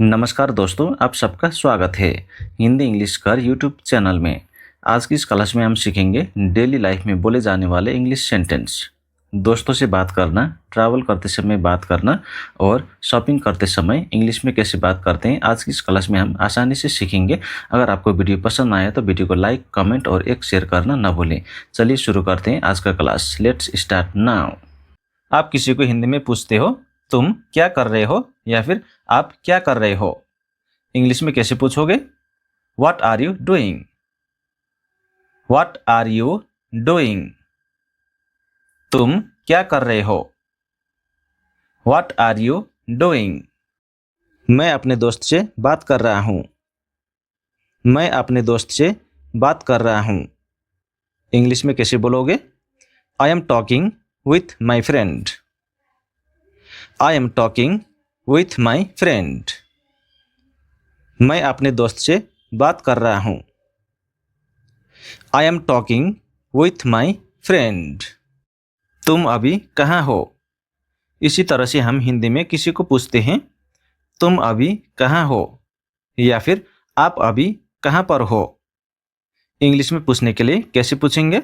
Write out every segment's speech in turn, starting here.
नमस्कार दोस्तों, आप सबका स्वागत है हिंदी इंग्लिश कर यूट्यूब चैनल में। आज की इस क्लास में हम सीखेंगे डेली लाइफ में बोले जाने वाले इंग्लिश सेंटेंस। दोस्तों से बात करना, ट्रैवल करते समय बात करना और शॉपिंग करते समय इंग्लिश में कैसे बात करते हैं, आज की इस क्लास में हम आसानी से सीखेंगे। अगर आपको वीडियो पसंद आया तो वीडियो को लाइक, कमेंट और एक शेयर करना ना भूलें। चलिए शुरू करते हैं आज का क्लास। Let's start now. आप किसी को हिंदी में पूछते हो तुम क्या कर रहे हो या फिर आप क्या कर रहे हो, इंग्लिश में कैसे पूछोगे? What are you doing? What are you doing? तुम क्या कर रहे हो? What are you doing? मैं अपने दोस्त से बात कर रहा हूँ। मैं अपने दोस्त से बात कर रहा हूँ, इंग्लिश में कैसे बोलोगे? I am talking with my friend. I am talking with my friend. मैं अपने दोस्त से बात कर रहा हूँ। I am talking with my friend. तुम अभी कहाँ हो? इसी तरह से हम हिंदी में किसी को पूछते हैं तुम अभी कहाँ हो या फिर आप अभी कहाँ पर हो, इंग्लिश में पूछने के लिए कैसे पूछेंगे?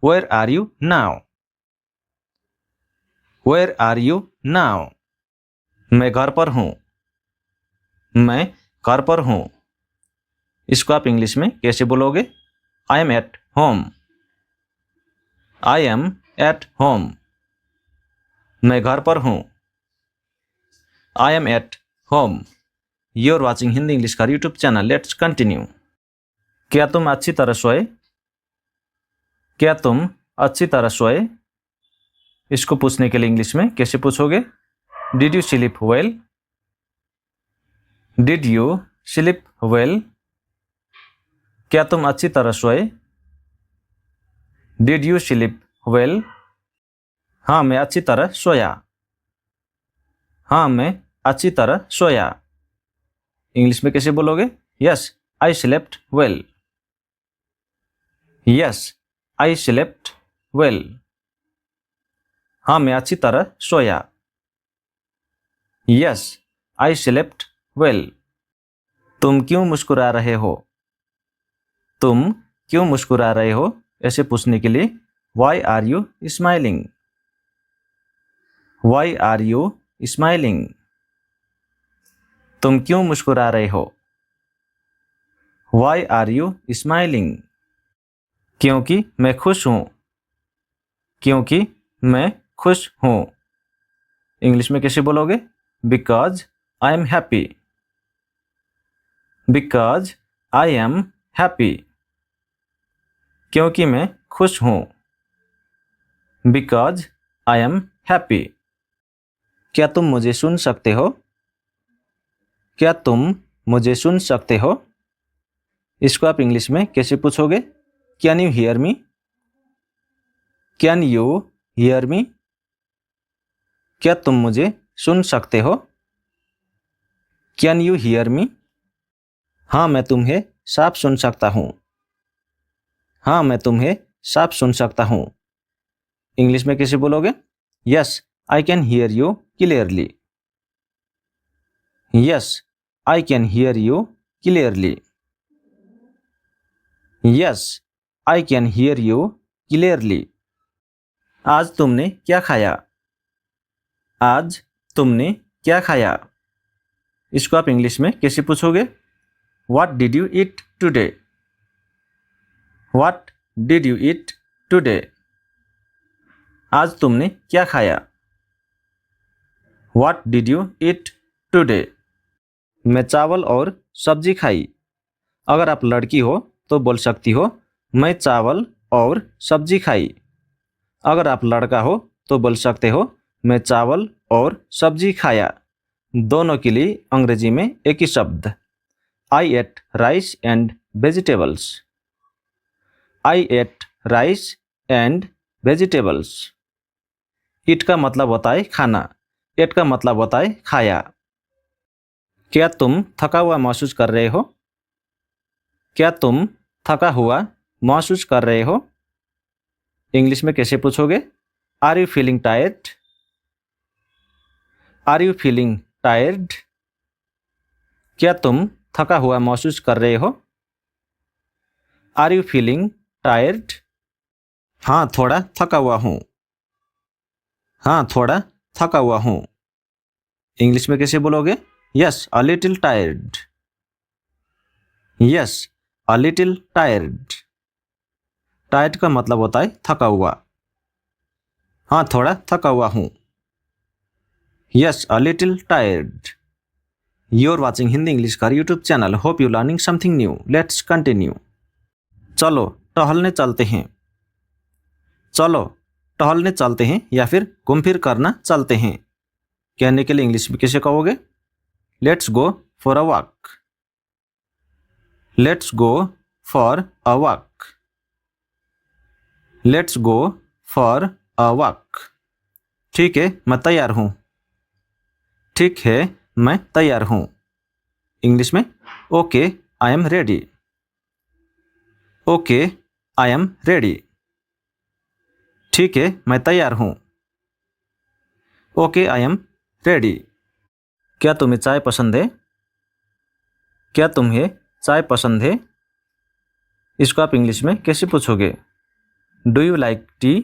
Where are you now? Where are you now? मैं घर पर हूँ। मैं घर पर हूँ, इसको आप इंग्लिश में कैसे बोलोगे? I am at home. I am at home. मैं घर पर हूँ। I am at home. You are watching Hindi English का यूट्यूब चैनल। Let's continue. क्या तुम अच्छी तरह सोए? क्या तुम अच्छी तरह सोए, इसको पूछने के लिए इंग्लिश में कैसे पूछोगे? Did you sleep well? Did you sleep well? क्या तुम अच्छी तरह सोए? Did you sleep well? हाँ, मैं अच्छी तरह सोया। हाँ, मैं अच्छी तरह सोया, इंग्लिश में कैसे बोलोगे? Yes I slept well. Yes I slept well. हाँ, मैं अच्छी तरह सोया। Yes I slept well. तुम क्यों मुस्कुरा रहे हो? तुम क्यों मुस्कुरा रहे हो, ऐसे पूछने के लिए why are you smiling? Why are you smiling? तुम क्यों मुस्कुरा रहे हो? Why are you smiling? क्योंकि मैं खुश हूँ। क्योंकि मैं खुश हूँ, इंग्लिश में कैसे बोलोगे? Because I am happy. Because I am happy. क्योंकि मैं खुश हूँ। Because I am happy. क्या तुम मुझे सुन सकते हो? क्या तुम मुझे सुन सकते हो, इसको आप इंग्लिश में कैसे पूछोगे? Can you hear me? Can you hear me? क्या तुम मुझे सुन सकते हो? Can you hear me? हाँ, मैं तुम्हें साफ सुन सकता हूँ। हाँ, मैं तुम्हें साफ सुन सकता हूँ, इंग्लिश में कैसे बोलोगे? Yes I can hear you clearly. Yes I can hear you clearly. Yes I can hear you clearly. आज तुमने क्या खाया? आज तुमने क्या खाया, इसको आप इंग्लिश में कैसे पूछोगे? What did you eat today? What did you eat today? आज तुमने क्या खाया? What did you eat today? मैं चावल और सब्जी खाई। अगर आप लड़की हो तो बोल सकती हो मैं चावल और सब्जी खाई। अगर आप लड़का हो तो बोल सकते हो मैं चावल और सब्जी खाया। दोनों के लिए अंग्रेजी में एक ही शब्द, I ate rice and vegetables. I ate rice and vegetables. Eat का मतलब होता है खाना, एट का मतलब होता है खाया। क्या तुम थका हुआ महसूस कर रहे हो? क्या तुम थका हुआ महसूस कर रहे हो, इंग्लिश में कैसे पूछोगे? Are you feeling tired? Are you feeling tired? क्या तुम थका हुआ महसूस कर रहे हो? Are you feeling tired? हाँ, थोड़ा थका हुआ हूँ। हाँ, थोड़ा थका हुआ हूँ। इंग्लिश में कैसे बोलोगे? Yes, a little tired. Yes, a little tired. Tired का मतलब होता है थका हुआ। हाँ, थोड़ा थका हुआ हूँ। Yes, a little tired. You are watching Hindi English का YouTube channel. Hope you learning something new. Let's continue. चलो टहलने चलते हैं। चलो टहलने चलते हैं या फिर घूम फिर करना चलते हैं। कहने के लिए इंग्लिश में कैसे कहोगे? Let's go for a walk. Let's go for a walk. Let's go for a walk. ठीक है, मैं तैयार हूँ। ठीक है, मैं तैयार हूँ। इंग्लिश में okay, I am ready. Okay, I am ready. ठीक है, मैं तैयार हूँ। Okay, I am ready. क्या तुम्हें चाय पसंद है? क्या तुम्हें चाय पसंद है? इसको आप इंग्लिश में कैसे पूछोगे? Do you like T?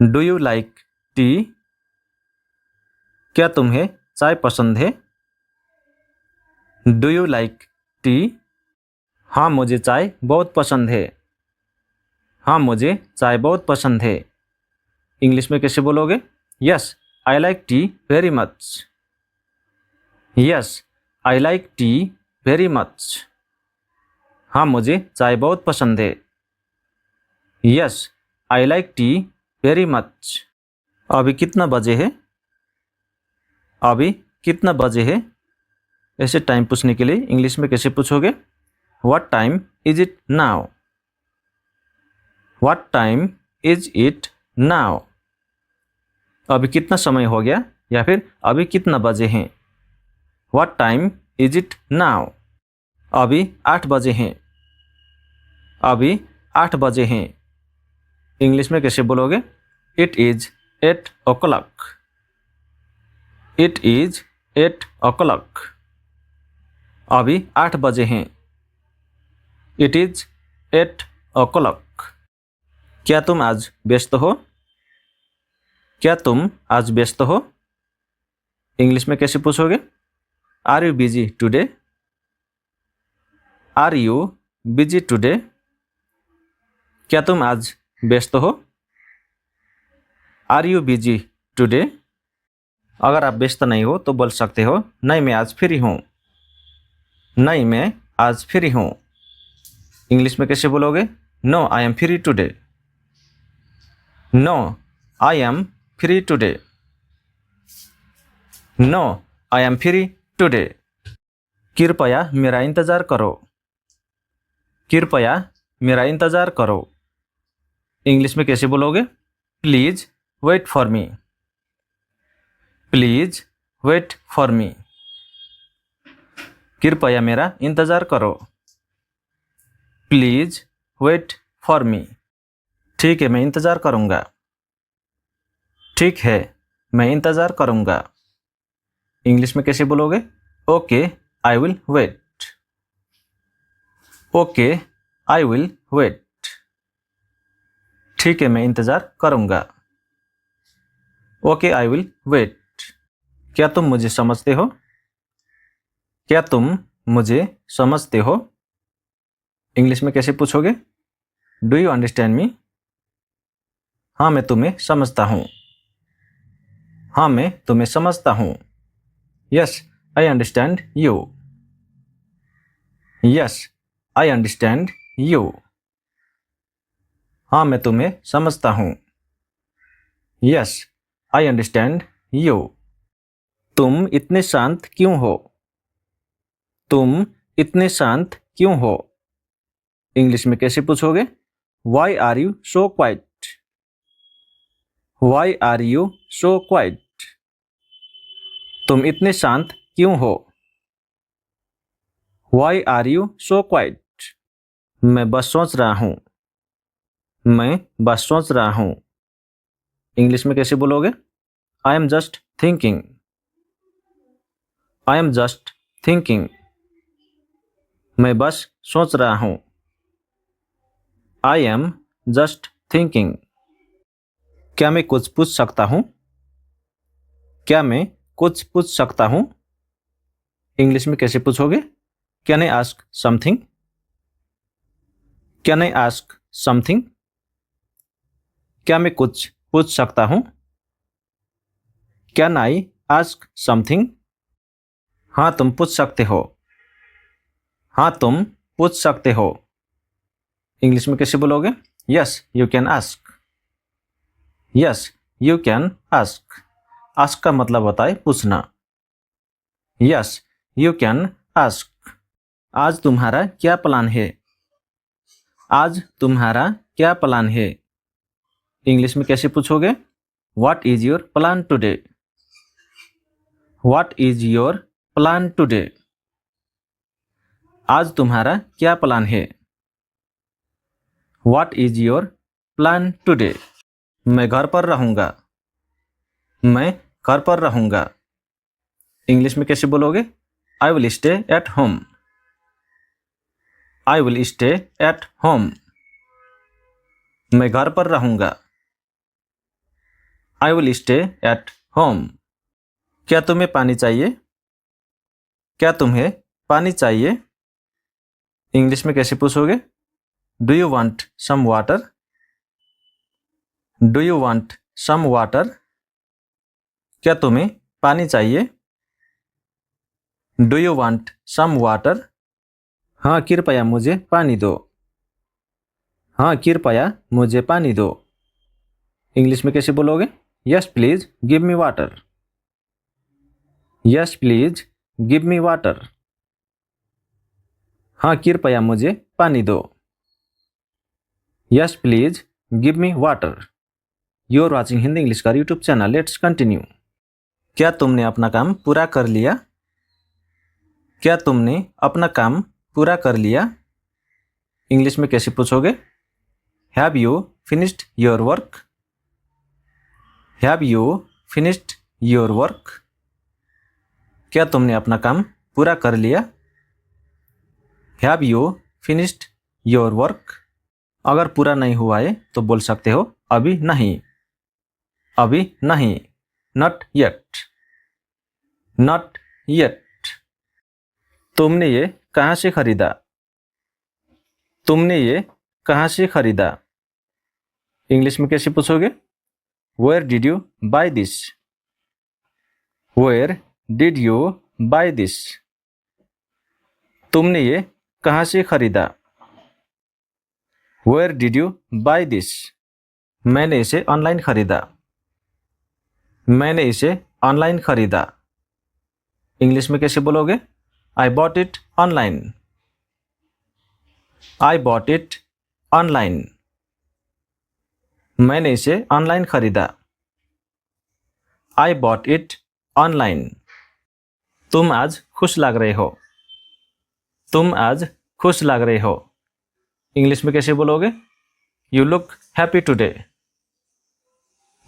Do you like T? क्या तुम्हें चाय पसंद है? Do you like T? हाँ, मुझे चाय बहुत पसंद है। हाँ, मुझे चाय बहुत पसंद है। इंग्लिश में कैसे बोलोगे? Yes, I like T very much. Yes, I like T very much. हाँ, मुझे चाय बहुत पसंद है। Yes, I like T very much. अभी कितना बजे है? अभी कितना बजे है? ऐसे टाइम पूछने के लिए इंग्लिश में कैसे पूछोगे? What time is it now? What time is it now? अभी कितना समय हो गया या फिर अभी कितना बजे हैं? What time is it now? अभी 8 बजे हैं। अभी 8 बजे हैं। इंग्लिश में कैसे बोलोगे? It is 8 o'clock। It is 8 o'clock। अभी 8 बजे हैं। It is 8 o'clock। क्या तुम आज व्यस्त हो? क्या तुम आज व्यस्त हो? इंग्लिश में कैसे पूछोगे? Are you busy today? Are you busy today? क्या तुम आज व्यस्त हो? Are you busy today? अगर आप व्यस्त नहीं हो तो बोल सकते हो नहीं, मैं आज फ्री हूँ। नहीं, मैं आज फ्री हूँ। इंग्लिश में कैसे बोलोगे? No, I am free today. No, I am free today. No, I am free today. कृपया मेरा इंतज़ार करो। कृपया मेरा इंतज़ार करो। इंग्लिश में कैसे बोलोगे? Please wait for me. Please wait for me. कृपया मेरा इंतज़ार करो। Please wait for me. ठीक है, मैं इंतज़ार करूँगा। ठीक है, मैं इंतज़ार करूँगा। इंग्लिश में कैसे बोलोगे? Okay, I will wait. Okay, I will wait. ठीक है, मैं इंतज़ार करूँगा। Okay, I will wait. क्या तुम मुझे समझते हो? क्या तुम मुझे समझते हो? इंग्लिश में कैसे पूछोगे? Do you understand me? हाँ, मैं तुम्हें समझता हूँ। हाँ, मैं तुम्हें समझता हूँ। Yes, I understand you. Yes, I understand you. हाँ, मैं तुम्हें समझता हूँ। Yes, I understand you. तुम इतने शांत क्यों हो? तुम इतने शांत क्यों हो? इंग्लिश में कैसे पूछोगे? Why are you so quiet? Why are you so quiet? तुम इतने शांत क्यों हो? Why are you so quiet? मैं बस सोच रहा हूँ। मैं बस सोच रहा हूँ। इंग्लिश में कैसे बोलोगे? I am just thinking. I am just thinking, मैं बस सोच रहा हूँ। I am just thinking. क्या मैं कुछ पूछ सकता हूँ? क्या मैं कुछ पूछ सकता हूँ? इंग्लिश में कैसे पूछोगे? Can I ask something? Can I ask something? क्या मैं कुछ पूछ सकता हूँ? Can I ask something? हाँ, तुम पूछ सकते हो। हाँ, तुम पूछ सकते हो। इंग्लिश में कैसे बोलोगे? Yes you can ask. Yes you can ask. Ask का मतलब होता है पूछना। Yes you can ask. आज तुम्हारा क्या प्लान है? आज तुम्हारा क्या प्लान है? इंग्लिश में कैसे पूछोगे? What is your plan today? What is your plan today? आज तुम्हारा क्या प्लान है? What is your plan today? मैं घर पर रहूंगा। मैं घर पर रहूंगा। इंग्लिश में कैसे बोलोगे? I will stay at home. I will stay at home. मैं घर पर रहूंगा। I will stay at home. क्या तुम्हें पानी चाहिए? क्या तुम्हें पानी चाहिए? इंग्लिश में कैसे पूछोगे? Do you want some water? Do you want some water? क्या तुम्हें पानी चाहिए? Do you want some water? हाँ, कृपया मुझे पानी दो। हाँ, कृपया मुझे पानी दो। इंग्लिश में कैसे बोलोगे? Yes please give me water. Yes please give me water. हाँ, कृपया मुझे पानी दो। Yes please give me water. You are watching Hindi English का यूट्यूब चैनल। Let's continue. क्या तुमने अपना काम पूरा कर लिया? क्या तुमने अपना काम पूरा कर लिया? इंग्लिश में कैसे पूछोगे? Have you finished your work? Have you finished your work? क्या तुमने अपना काम पूरा कर लिया? Have you finished your work? अगर पूरा नहीं हुआ है तो बोल सकते हो अभी नहीं। अभी नहीं। Not yet. Not yet. तुमने ये कहाँ से खरीदा? तुमने ये कहाँ से खरीदा? इंग्लिश में कैसे पूछोगे? Where did you buy this? Where did you buy this? तुमने ये कहाँ से खरीदा? Where did you buy this? मैंने इसे ऑनलाइन खरीदा। मैंने इसे ऑनलाइन खरीदा। इंग्लिश में कैसे बोलोगे? I bought it online. I bought it online. मैंने इसे ऑनलाइन खरीदा। I bought it online. तुम आज खुश लग रहे हो। तुम आज खुश लग रहे हो। इंग्लिश में कैसे बोलोगे? You look happy today.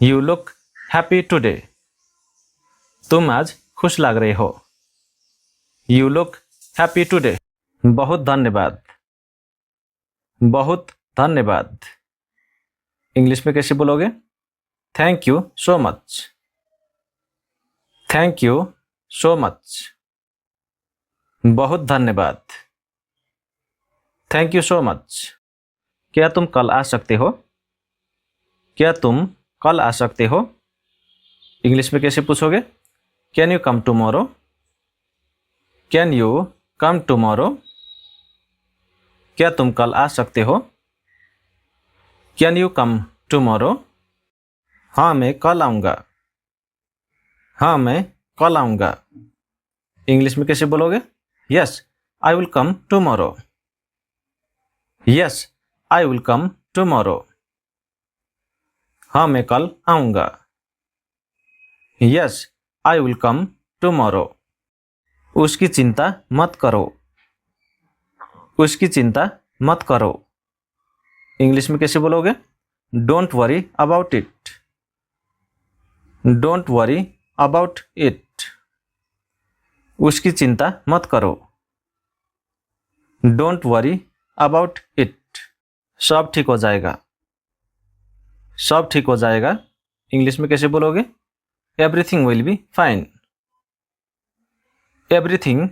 You look happy today. तुम आज खुश लग रहे हो। You look happy today. बहुत धन्यवाद। बहुत धन्यवाद। इंग्लिश में कैसे बोलोगे? Thank you so much. Thank you so much. बहुत धन्यवाद। Thank you so much. क्या तुम कल आ सकते हो? क्या तुम कल आ सकते हो? इंग्लिश में कैसे पूछोगे? Can you come tomorrow? Can you come tomorrow? क्या तुम कल आ सकते हो? Can you come tomorrow? हाँ, मैं कल आऊँगा। हाँ, मैं कल आऊँगा। इंग्लिश में कैसे बोलोगे? Yes I will come tomorrow. Yes I will come tomorrow. हाँ, मैं कल आऊँगा। Yes I will come tomorrow. उसकी चिंता मत करो। उसकी चिंता मत करो। इंग्लिश में कैसे बोलोगे? Don't worry about it. Don't worry about it. उसकी चिंता मत करो। Don't worry about it. सब ठीक हो जाएगा। सब ठीक हो जाएगा इंग्लिश में कैसे बोलोगे? Everything will be fine. Everything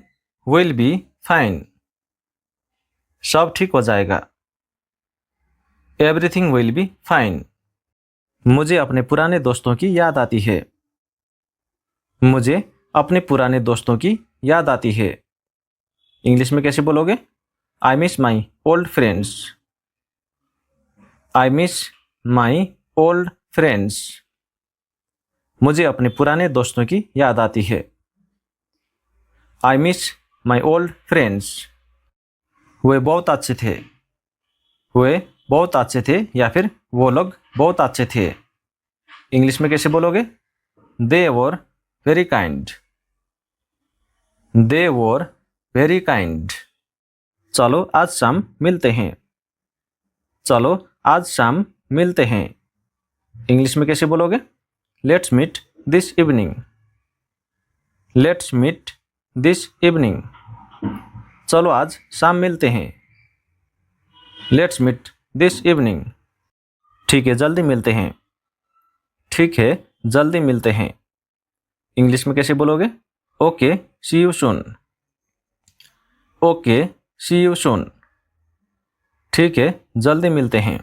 will be fine. सब ठीक हो जाएगा। Everything will be fine. मुझे अपने पुराने दोस्तों की याद आती है। मुझे अपने पुराने दोस्तों की याद आती है इंग्लिश में कैसे बोलोगे? I miss my old friends. I miss my old friends. मुझे अपने पुराने दोस्तों की याद आती है। I miss my old friends. वे बहुत अच्छे थे। वे बहुत अच्छे थे या फिर वो लोग बहुत अच्छे थे इंग्लिश में कैसे बोलोगे? They were very kind. They were very kind. चलो आज शाम मिलते हैं। चलो आज शाम मिलते हैं इंग्लिश में कैसे बोलोगे? Let's meet this evening. Let's meet this evening. चलो आज शाम मिलते हैं। Let's meet this evening. ठीक है जल्दी मिलते हैं। ठीक है जल्दी मिलते हैं इंग्लिश में कैसे बोलोगे? Okay see you soon. Okay see you soon. ठीक है जल्दी मिलते हैं।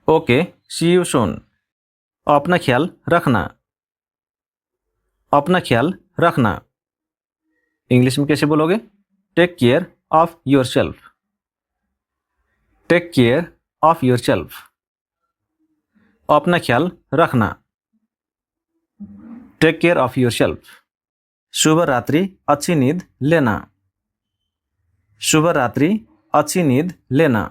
Okay see you soon. अपना ख्याल रखना। अपना ख्याल रखना इंग्लिश में कैसे बोलोगे? Take care of yourself. Take care of yourself. अपना ख्याल रखना। Take care of yourself. शुभ रात्रि अच्छी नींद लेना। शुभ रात्रि अच्छी नींद लेना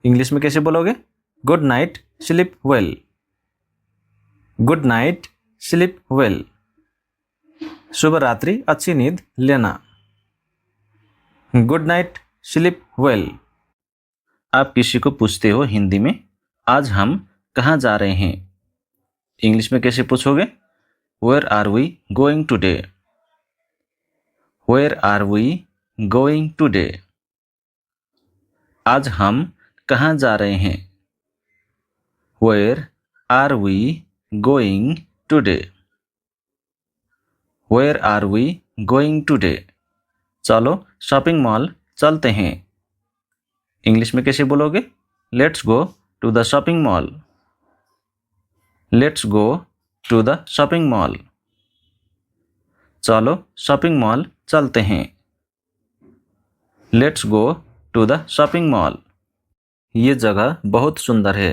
इंग्लिश में कैसे बोलोगे? Good night sleep well. Good night sleep well. शुभ रात्रि अच्छी नींद लेना। Good night sleep well. आप किसी को पूछते हो हिंदी में आज हम कहाँ जा रहे हैं इंग्लिश में कैसे पूछोगे? Where are we going today. Where are we going today. आज हम कहाँ जा रहे हैं? Where are we going today. Where are we going today. चलो शॉपिंग मॉल चलते हैं इंग्लिश में कैसे बोलोगे? Let's go to the shopping mall. Let's go to the shopping mall. चलो शॉपिंग मॉल चलते हैं। Let's go to the shopping mall. ये जगह बहुत सुंदर है।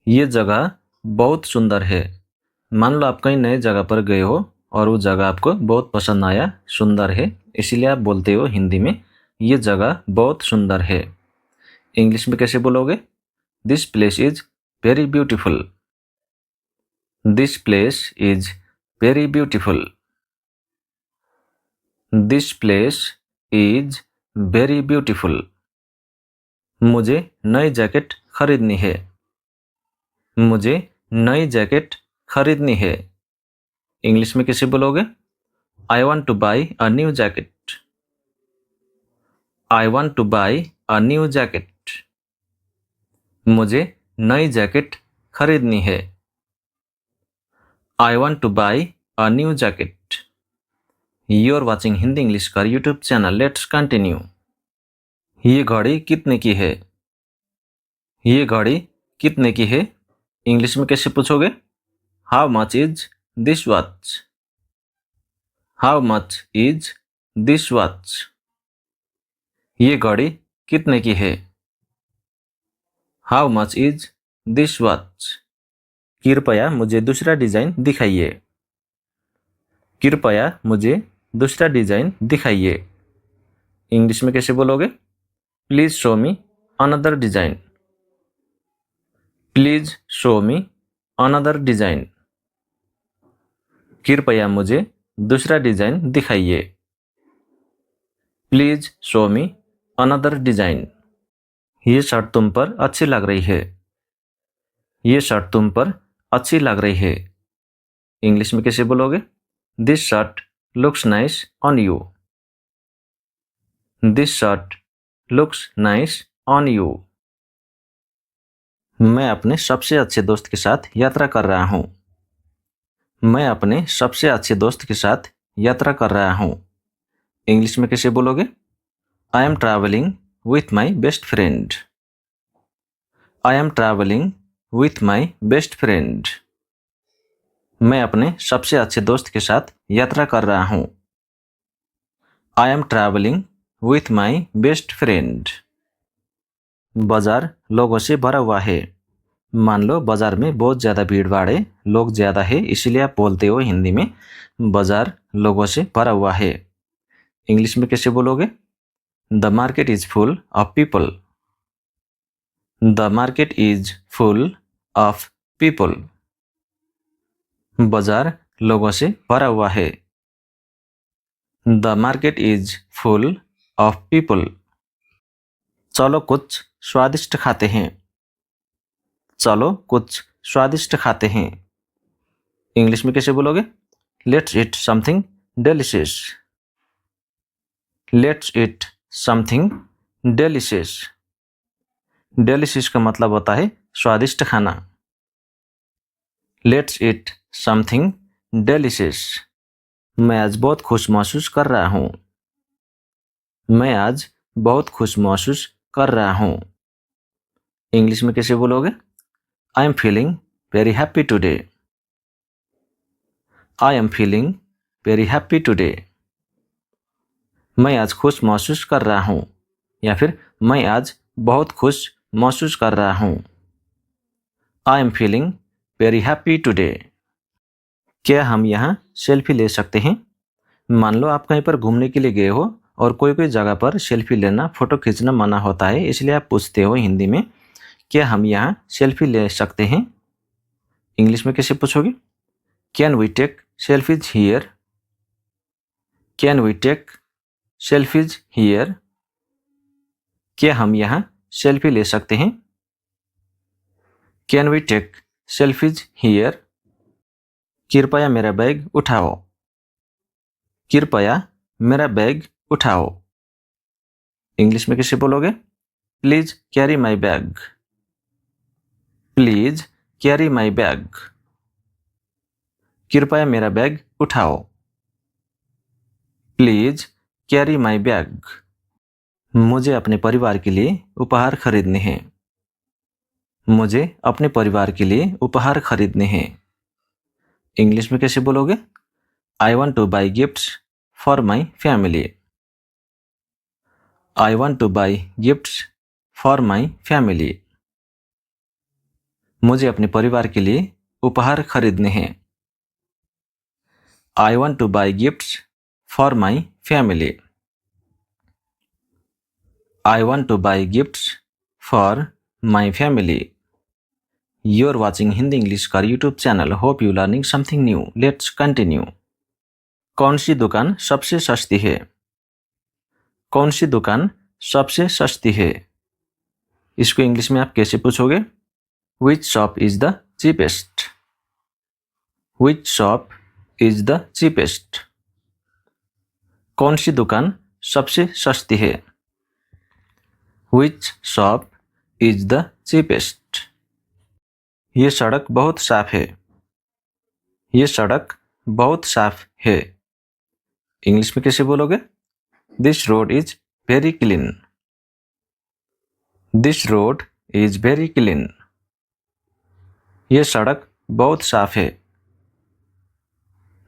ये जगह बहुत सुंदर है। मान लो आप कहीं नए जगह पर गए हो और वो जगह आपको बहुत पसंद आया, सुंदर है, इसीलिए आप बोलते हो हिंदी में ये जगह बहुत सुंदर है इंग्लिश में कैसे बोलोगे? This place is very beautiful. This place is very beautiful. This place is very beautiful. मुझे नई जैकेट खरीदनी है। मुझे नई जैकेट खरीदनी है इंग्लिश में कैसे बोलोगे? I want to buy a new jacket. I want to buy a new jacket. मुझे नई जैकेट खरीदनी है। I want to buy a new jacket. You are watching Hindi English का यूट्यूब चैनल। Let's continue. ये घड़ी कितने की है? ये घड़ी कितने की है इंग्लिश में कैसे पूछोगे? How much is this watch. How much is this watch. ये घड़ी कितने की है? How much is this watch. कृपया मुझे दूसरा डिजाइन दिखाइए। कृपया मुझे दूसरा डिजाइन दिखाइए इंग्लिश में कैसे बोलोगे? Please show me another design. Please show me another design. कृपया मुझे दूसरा डिजाइन दिखाइए। Please show me another design. ये शर्ट तुम पर अच्छी लग रही है। ये शर्ट तुम पर अच्छी लग रही है इंग्लिश में कैसे बोलोगे? This shirt looks nice on you. This shirt looks nice on you. मैं अपने सबसे अच्छे दोस्त के साथ यात्रा कर रहा हूँ। मैं अपने सबसे अच्छे दोस्त के साथ यात्रा कर रहा हूँ। इंग्लिश में कैसे बोलोगे? I am travelling with my best friend. I am travelling with my best friend. मैं अपने सबसे अच्छे दोस्त के साथ यात्रा कर रहा हूँ। I am travelling with my best friend. बाजार लोगों से भरा हुआ है। मान लो बाजार में बहुत ज़्यादा भीड़ भाड़ है, लोग ज़्यादा है, इसलिए आप बोलते हो हिंदी में बाजार लोगों से भरा हुआ है। इंग्लिश में कैसे बोलोगे? The market is full of people. The market is full of people. बाजार लोगों से भरा हुआ है। The market is full of people. चलो कुछ स्वादिष्ट खाते हैं। चलो कुछ स्वादिष्ट खाते हैं। इंग्लिश में कैसे बोलोगे? Let's eat something delicious. Let's eat something delicious. Delicious का मतलब होता है स्वादिष्ट खाना। Let's eat something delicious. मैं आज बहुत खुश महसूस कर रहा हूँ। मैं आज बहुत खुश महसूस कर रहा हूँ। इंग्लिश में कैसे बोलोगे? I am feeling very happy today. I am feeling very happy today. मैं आज खुश महसूस कर रहा हूँ, या फिर मैं आज बहुत खुश महसूस कर रहा हूँ। I am feeling very happy today. क्या हम यहाँ सेल्फी ले सकते हैं? मान लो आप कहीं पर घूमने के लिए गए हो और कोई कोई जगह पर सेल्फी लेना, फोटो खींचना मना होता है, इसलिए आप पूछते हो हिंदी में क्या हम यहाँ सेल्फी ले सकते हैं? इंग्लिश में कैसे पूछोगे? Can we take selfies here? Can we take selfies here? क्या हम यहाँ सेल्फी ले सकते हैं? Can we take selfies here? कृपया मेरा बैग उठाओ। कृपया मेरा बैग उठाओ। इंग्लिश में कैसे बोलोगे? Please carry my bag. Please carry my bag. कृपया मेरा बैग उठाओ। Please carry my bag. मुझे अपने परिवार के लिए उपहार खरीदने हैं। मुझे अपने परिवार के लिए उपहार खरीदने हैं। इंग्लिश में कैसे बोलोगे? I want to by gifts for my family. I want to by gifts for my family. मुझे अपने परिवार के लिए उपहार खरीदने हैं। आई want to by gifts for my family. I want to buy gifts for my family. You're watching Hindi English Car YouTube channel. Hope you learning something new. Let's continue. कौन सी दुकान सबसे सस्ती है? कौन सी दुकान सबसे सस्ती है? इसको इंग्लिश में आप कैसे पूछोगे? Which shop is the cheapest? Which shop is the cheapest? कौन सी दुकान सबसे सस्ती है? Which shop is the cheapest? ये सड़क बहुत साफ है। ये सड़क बहुत साफ है। इंग्लिश में कैसे बोलोगे? This road is very clean. This road is very clean. ये सड़क बहुत साफ है।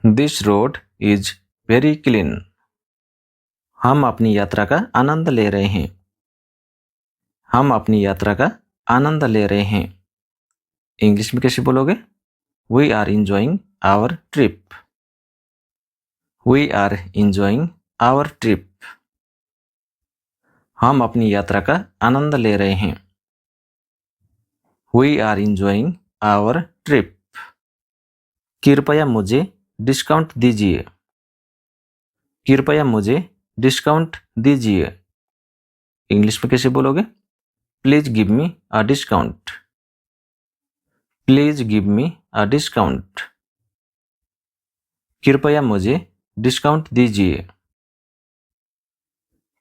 This road is very clean. हम अपनी यात्रा का आनंद ले रहे हैं। हम अपनी यात्रा का आनंद ले रहे हैं। इंग्लिश में कैसे बोलोगे? We are enjoying our trip. We are enjoying our trip. हम अपनी यात्रा का आनंद ले रहे हैं। We are enjoying our trip. कृपया मुझे डिस्काउंट दीजिए। कृपया मुझे डिस्काउंट दीजिए। इंग्लिश में कैसे बोलोगे? Please give me a discount. Please give me a discount. कृपया मुझे डिस्काउंट दीजिए।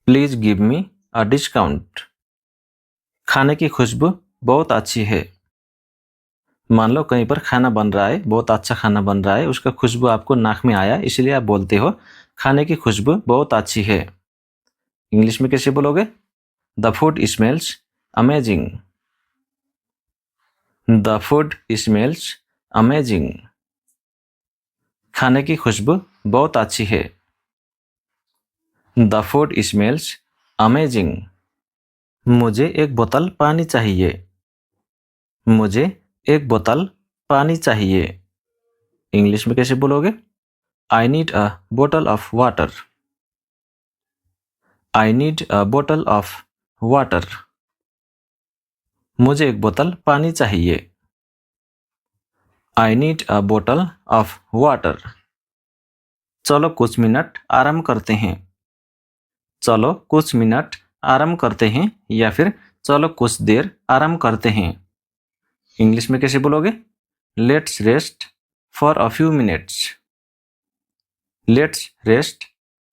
Please give me a discount. खाने की खुशबू बहुत अच्छी है। मान लो कहीं पर खाना बन रहा है, बहुत अच्छा खाना बन रहा है, उसका खुशबू आपको नाक में आया, इसलिए आप बोलते हो खाने की खुशबू बहुत अच्छी है। इंग्लिश में कैसे बोलोगे? The food smells amazing. The food smells amazing. खाने की खुशबू बहुत अच्छी है। The food smells amazing. मुझे एक बोतल पानी चाहिए। मुझे एक बोतल पानी चाहिए। इंग्लिश में कैसे बोलोगे? आई नीड अ बोतल ऑफ वाटर। आई नीड अ बोतल ऑफ वाटर। मुझे एक बोतल पानी चाहिए। आई नीड अ बोतल ऑफ वाटर। चलो कुछ मिनट आराम करते हैं। चलो कुछ मिनट आराम करते हैं या फिर चलो कुछ देर आराम करते हैं। इंग्लिश में कैसे बोलोगे? Let's rest for a few minutes. Let's rest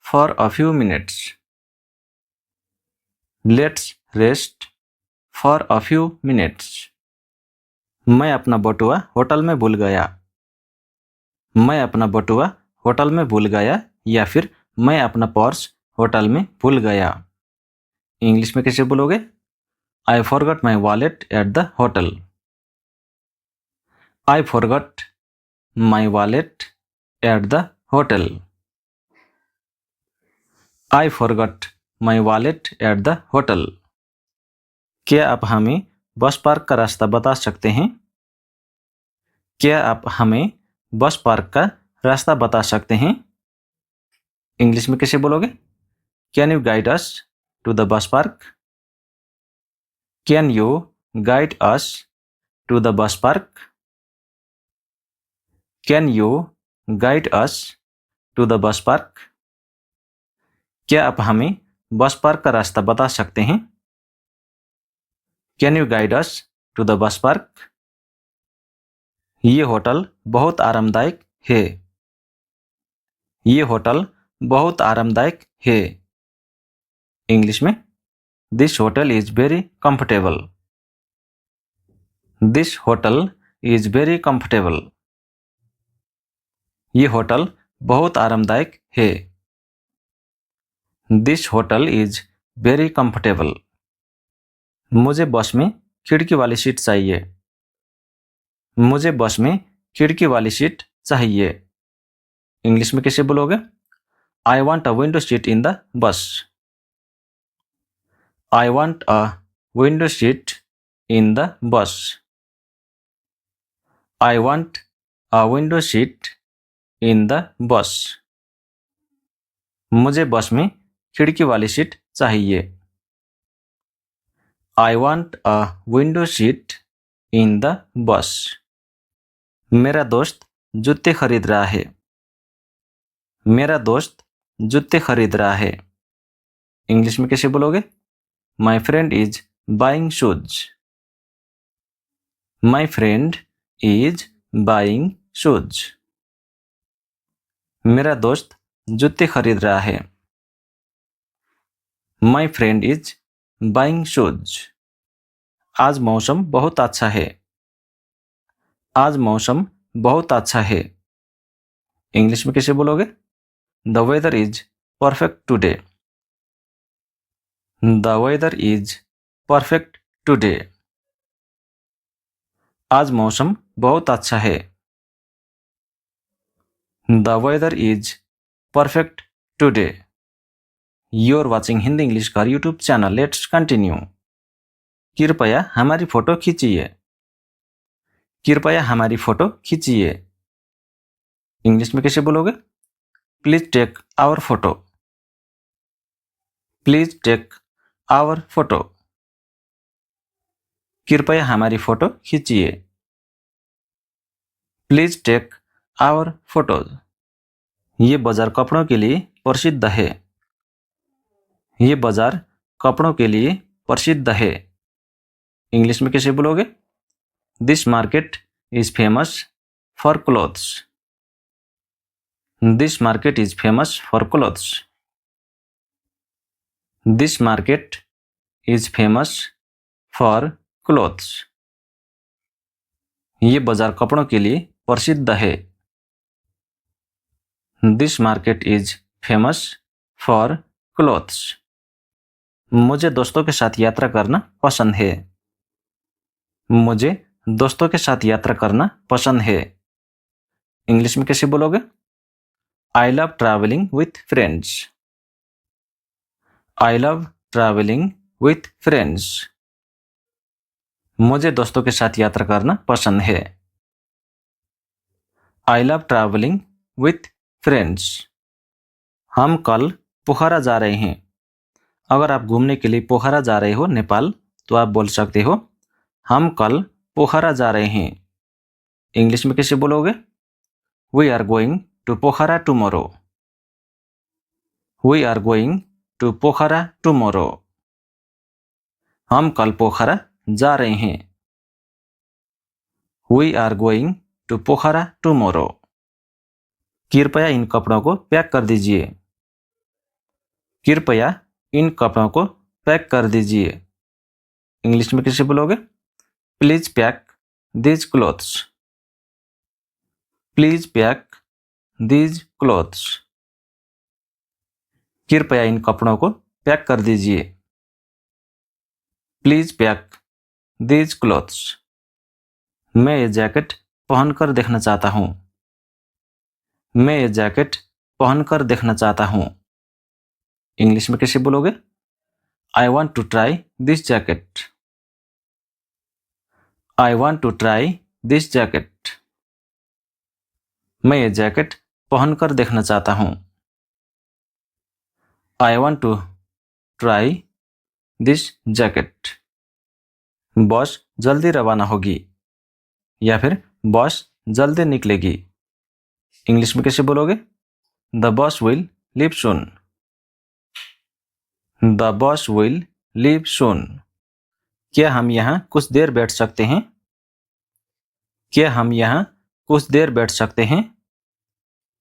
for a few minutes. Let's rest for a few minutes. मैं अपना बटुआ होटल में भूल गया। मैं अपना बटुआ होटल में भूल गया या फिर मैं अपना पर्स होटल में भूल गया। इंग्लिश में कैसे बोलोगे? I forgot my wallet at the hotel. I forgot my wallet at the hotel. I forgot my wallet at the hotel. क्या आप हमें बस पार्क का रास्ता बता सकते हैं? क्या आप हमें बस पार्क का रास्ता बता सकते हैं? इंग्लिश में कैसे बोलोगे? Can you guide us to the bus park? Can you guide us to the bus park? Can you guide us to the bus park? क्या आप हमें बस पार्क का रास्ता बता सकते हैं? Can you guide us to the bus park? ये hotel बहुत आरामदायक है। ये होटल बहुत आरामदायक है। इंग्लिश में this hotel is very comfortable. This hotel is very comfortable. ये होटल बहुत आरामदायक है। This hotel is very comfortable. मुझे बस में खिड़की वाली सीट चाहिए। मुझे बस में खिड़की वाली सीट चाहिए। इंग्लिश में कैसे बोलोगे? I want a window seat in the bus. I want a window seat in the bus. I want a window seat in the bus. मुझे बस में खिड़की वाली सीट चाहिए। I want a window seat in the bus. मेरा दोस्त जूते खरीद रहा है। मेरा दोस्त जूते खरीद रहा है। इंग्लिश में कैसे बोलोगे? My friend is buying shoes. My friend is buying shoes. मेरा दोस्त जूते खरीद रहा है। My friend is buying shoes. आज मौसम बहुत अच्छा है। आज मौसम बहुत अच्छा है। इंग्लिश में कैसे बोलोगे? The weather is perfect today. The weather is perfect today. आज मौसम बहुत अच्छा है। The weather is perfect today. You are watching Hindi English का यूट्यूब चैनल। Let's continue. कृपया हमारी फोटो खींचिए। कृपया हमारी फोटो खींचिए। इंग्लिश में कैसे बोलोगे? Please take our photo. Please take our photo. कृपया हमारी फोटो खींचिए। Please take our photos. ये बाजार कपड़ों के लिए प्रसिद्ध है। ये बाजार कपड़ों के लिए प्रसिद्ध है। इंग्लिश में कैसे बोलोगे? This market is famous for clothes. This market is famous for clothes. This market is famous for clothes. ये बाजार कपड़ों के लिए प्रसिद्ध है। This market is famous for clothes. मुझे दोस्तों के साथ यात्रा करना पसंद है। मुझे दोस्तों के साथ यात्रा करना पसंद है। इंग्लिश में कैसे बोलोगे? I love travelling with friends. I love travelling with friends. मुझे दोस्तों के साथ यात्रा करना पसंद है। I love travelling with friends. हम कल पोखरा जा रहे हैं। अगर आप घूमने के लिए पोखरा जा रहे हो नेपाल, तो आप बोल सकते हो हम कल पोखरा जा रहे हैं। इंग्लिश में कैसे बोलोगे? We are going to Pokhara tomorrow. We are going to Pokhara tomorrow. हम कल पोखरा जा रहे हैं। We are going to Pokhara tomorrow. कृपया इन कपड़ों को पैक कर दीजिए। कृपया इन कपड़ों को पैक कर दीजिए। इंग्लिश में कैसे बोलोगे? Please pack these clothes. Please pack these clothes. कृपया इन कपड़ों को पैक कर दीजिए। Please pack these clothes. मैं ये जैकेट पहनकर देखना चाहता हूँ। मैं ये जैकेट पहनकर देखना चाहता हूँ। इंग्लिश में कैसे बोलोगे? I want to try this jacket. I want to try this jacket. मैं ये जैकेट पहनकर देखना चाहता हूँ। I want to try this jacket. बस जल्दी रवाना होगी, या फिर बस जल्दी निकलेगी। इंग्लिश में कैसे बोलोगे? The bus will leave soon. The bus will leave soon. क्या हम यहाँ कुछ देर बैठ सकते हैं? क्या हम यहाँ कुछ देर बैठ सकते हैं?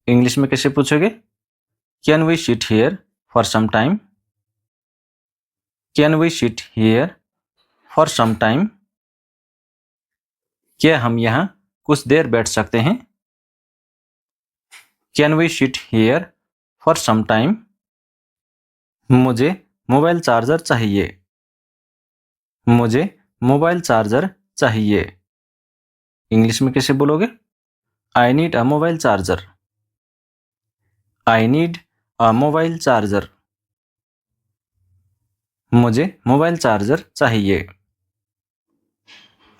इंग्लिश में कैसे पूछोगे? Can we sit here for some time. Can we sit here for some time. क्या हम यहाँ कुछ देर बैठ सकते हैं? Can we sit here for some time. मुझे मोबाइल चार्जर चाहिए। मुझे मोबाइल चार्जर चाहिए। इंग्लिश में कैसे बोलोगे? I need a mobile charger. I need a mobile charger. मुझे मोबाइल चार्जर चाहिए।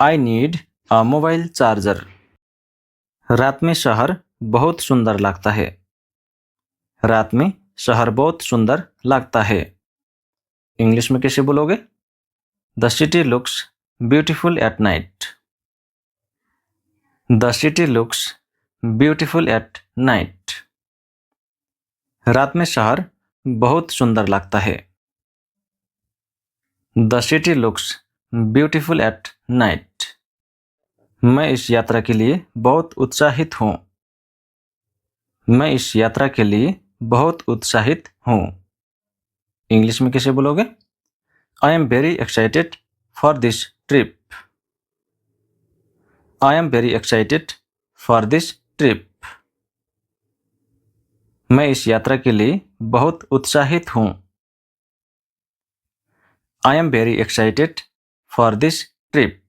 I need a mobile charger. रात में शहर बहुत सुंदर लगता है। रात में शहर बहुत सुंदर लगता है। इंग्लिश में कैसे बोलोगे? The city looks beautiful at night. The city looks beautiful at night. रात में शहर बहुत सुंदर लगता है। The city looks beautiful at night. मैं इस यात्रा के लिए बहुत उत्साहित हूँ। मैं इस यात्रा के लिए बहुत उत्साहित हूँ। इंग्लिश में कैसे बोलोगे? I am very excited for this trip. I am very excited for this trip. मैं इस यात्रा के लिए बहुत उत्साहित हूँ। I am very excited for this trip.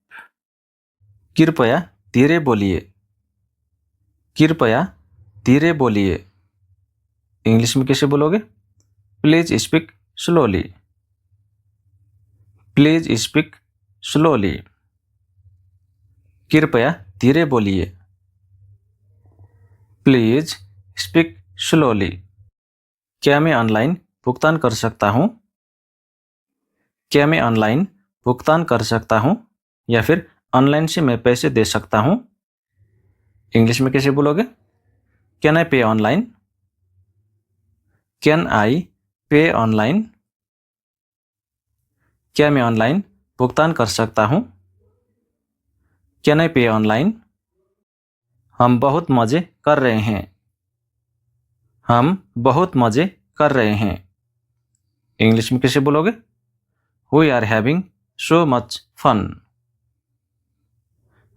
कृपया धीरे बोलिए। कृपया धीरे बोलिए। इंग्लिश में कैसे बोलोगे? Please speak slowly. Please speak slowly. कृपया धीरे बोलिए। Please speak slowly. क्या मैं ऑनलाइन भुगतान कर सकता हूँ? क्या मैं ऑनलाइन भुगतान कर सकता हूँ, या फिर ऑनलाइन से मैं पैसे दे सकता हूँ? इंग्लिश में कैसे बोलोगे? कैन आई पे ऑनलाइन। कैन आई पे ऑनलाइन। क्या मैं ऑनलाइन भुगतान कर सकता हूँ? कैन आई पे ऑनलाइन। हम बहुत मज़े कर रहे हैं। हम बहुत मजे कर रहे हैं। इंग्लिश में कैसे बोलोगे? We are having so much fun.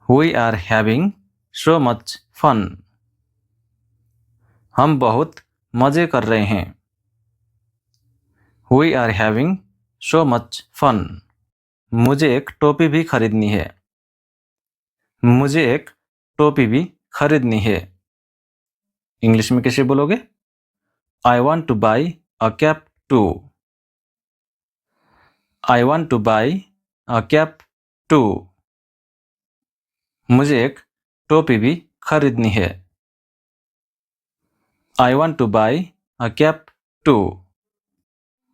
We are having so much fun. हम बहुत मजे कर रहे हैं। We are having so much fun. मुझे एक टोपी भी खरीदनी है। मुझे एक टोपी भी खरीदनी है। इंग्लिश में कैसे बोलोगे? I want to buy a cap too. I want to buy a cap too. मुझे एक टोपी भी खरीदनी है। I want to buy a cap too.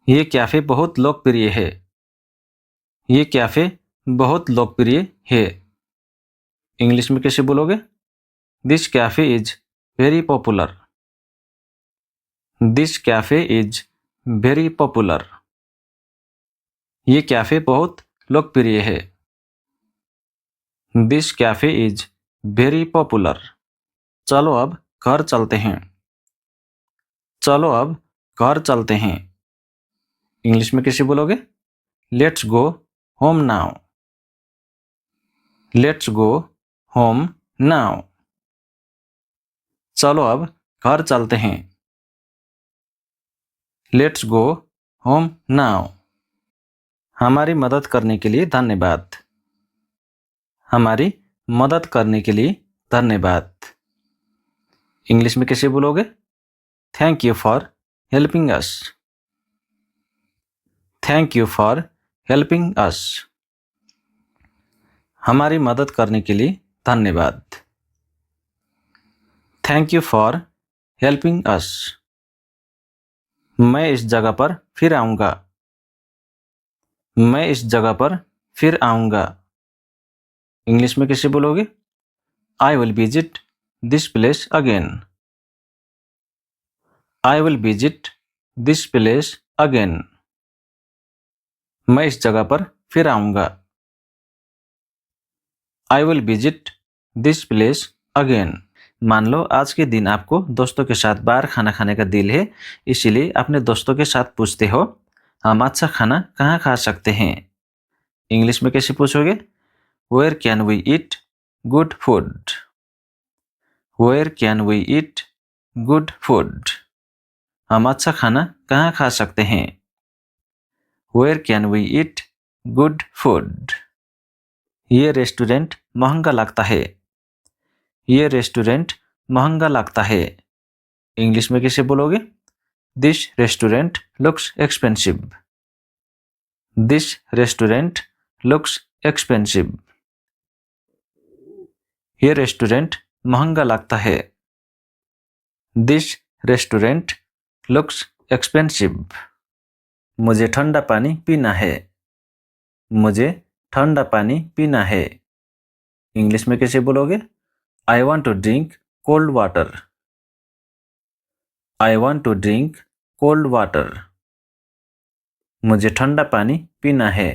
ये कैफ़े बहुत लोकप्रिय है। ये कैफ़े बहुत लोकप्रिय है। इंग्लिश में कैसे बोलोगे? This cafe is very popular. This cafe is very popular. ये कैफ़े बहुत लोकप्रिय है। This cafe is very popular. चलो अब घर चलते हैं। चलो अब घर चलते हैं। इंग्लिश में कैसे बोलोगे? Let's go home now. Let's go home now. चलो अब घर चलते हैं। Let's go home now. हमारी मदद करने के लिए धन्यवाद। हमारी मदद करने के लिए धन्यवाद। इंग्लिश में कैसे बोलोगे? Thank you for helping us. Thank you for helping us. हमारी मदद करने के लिए धन्यवाद। Thank you for helping us. मैं इस जगह पर फिर आऊँगा। मैं इस जगह पर फिर आऊँगा। इंग्लिश में कैसे बोलोगे? I will visit this place again. I will visit this place again. मैं इस जगह पर फिर आऊँगा। I will visit this place again. मान लो आज के दिन आपको दोस्तों के साथ बाहर खाना खाने का दिल है, इसीलिए अपने दोस्तों के साथ पूछते हो, हम अच्छा खाना कहाँ खा सकते हैं? इंग्लिश में कैसे पूछोगे? Where can we eat good food. Where can we eat good food. हम अच्छा खाना कहाँ खा सकते हैं? Where can we eat good food. ये रेस्टोरेंट महंगा लगता है। ये रेस्टोरेंट महंगा लगता है। इंग्लिश में कैसे बोलोगे? This restaurant looks expensive. This restaurant looks expensive. ये रेस्टोरेंट महंगा लगता है। This restaurant looks expensive. मुझे ठंडा पानी पीना है। मुझे ठंडा पानी पीना है। इंग्लिश में कैसे बोलोगे? I want to drink cold water. I want to drink cold water. मुझे ठंडा पानी पीना है।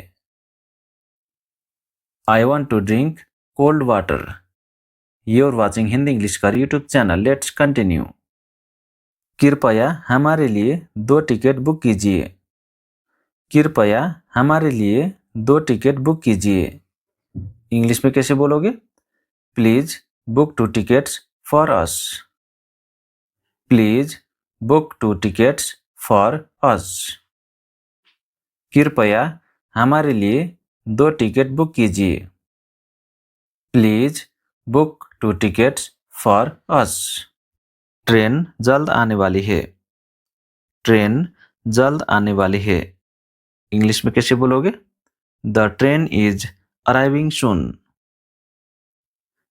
I want to drink cold water. You are watching Hindi English का यूट्यूब चैनल। Let's continue. कृपया हमारे लिए 2 टिकट बुक कीजिए। कृपया हमारे लिए 2 टिकट बुक कीजिए। इंग्लिश में कैसे बोलोगे? Please book 2 tickets for us. Please book 2 tickets for us. कृपया हमारे लिए 2 टिकट बुक कीजिए। Please book 2 tickets for us. Train जल्द आने वाली है। ट्रेन जल्द आने वाली है। इंग्लिश में कैसे बोलोगे? The train is arriving soon.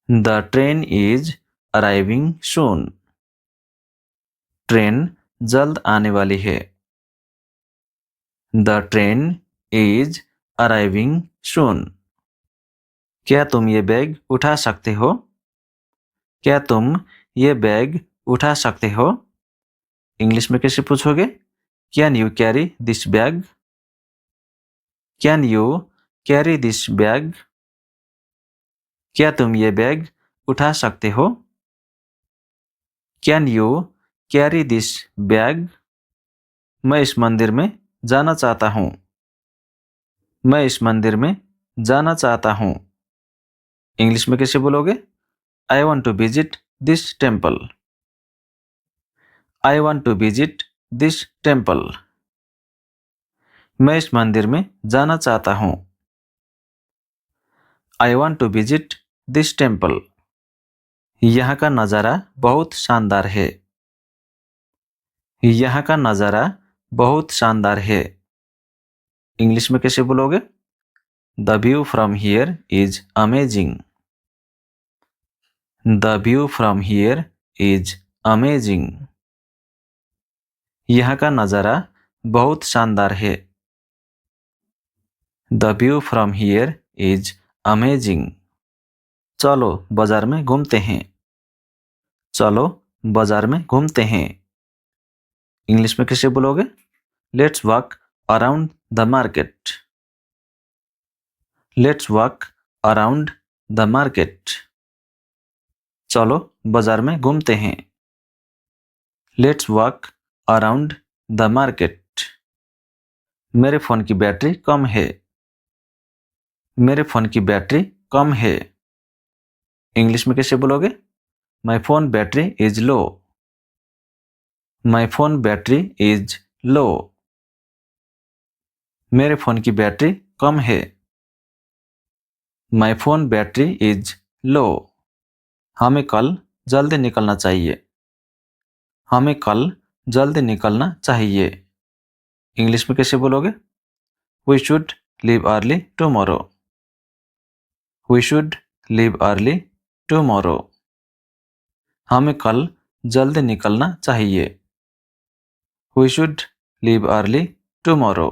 The train is arriving soon. Train जल्द आने वाली है। द ट्रेन इज अराइविंग सून। क्या तुम ये बैग उठा सकते हो? क्या तुम ये बैग उठा सकते हो? इंग्लिश में कैसे पूछोगे? Can you carry this bag? Can you carry this bag? क्या तुम ये बैग उठा सकते हो? Can you carry this bag. मैं इस मंदिर में जाना चाहता हूँ। मैं इस मंदिर में जाना चाहता हूँ। इंग्लिश में कैसे बोलोगे? I want to visit this temple. I want to visit this temple. मैं इस मंदिर में जाना चाहता हूँ। I want to visit this temple. यहाँ का नज़ारा बहुत शानदार है। यहाँ का नज़ारा बहुत शानदार है। इंग्लिश में कैसे बोलोगे? The view from here is amazing. The view from here is amazing. यहाँ का नज़ारा बहुत शानदार है। The view from here is amazing. चलो बाजार में घूमते हैं। चलो बाजार में घूमते हैं। इंग्लिश में कैसे बोलोगे? Let's walk around the market. Let's walk around the market. चलो बाजार में घूमते हैं। Let's walk around the market. मेरे फ़ोन की बैटरी कम है। मेरे फ़ोन की बैटरी कम है। इंग्लिश में कैसे बोलोगे? My phone battery is low. My phone battery is low. मेरे फ़ोन की बैटरी कम है। My phone battery is low. हमें कल जल्दी निकलना चाहिए। हमें कल जल्दी निकलना चाहिए। इंग्लिश में कैसे बोलोगे? We should leave early tomorrow. We should leave early tomorrow. हमें कल जल्दी निकलना चाहिए। We should leave early tomorrow.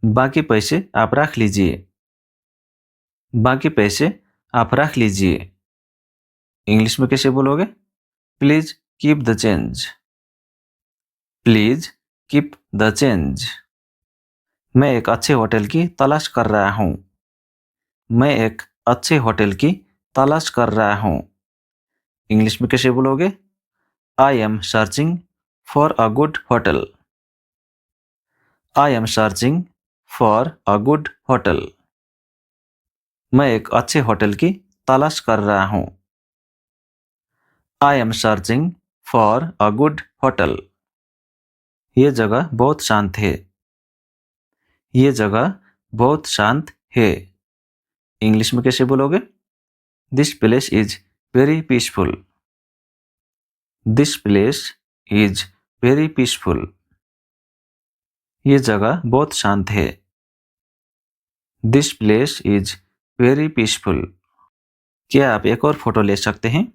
बाकी पैसे आप रख लीजिए। बाकी पैसे आप रख लीजिए। इंग्लिश में कैसे बोलोगे? Please keep the change. Please keep the change. मैं एक अच्छे होटल की तलाश कर रहा हूँ। मैं एक अच्छे होटल की तलाश कर रहा हूँ। इंग्लिश में कैसे बोलोगे? I am searching for a good hotel. I am searching for a good hotel. मैं एक अच्छे होटल की तलाश कर रहा हूँ। I am searching for a good hotel. ये जगह बहुत शांत है। ये जगह बहुत शांत है। इंग्लिश में कैसे बोलोगे? This place is very peaceful. This place is very peaceful. ये जगह बहुत शांत है। This place is very peaceful. क्या आप एक और फोटो ले सकते हैं?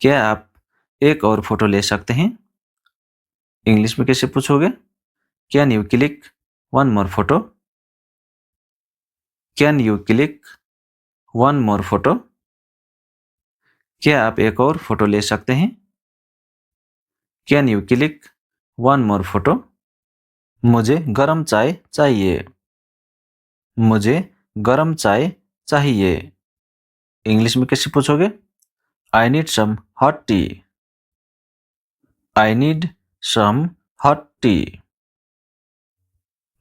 क्या आप एक और फोटो ले सकते हैं? इंग्लिश में कैसे पूछोगे? Can you click one more photo? Can you click one more photo? क्या आप एक और फोटो ले सकते हैं? Can you click one more photo? मुझे गर्म चाय चाहिए। मुझे गर्म चाय चाहिए। इंग्लिश में कैसे पूछोगे? I need some hot tea. I need some hot tea.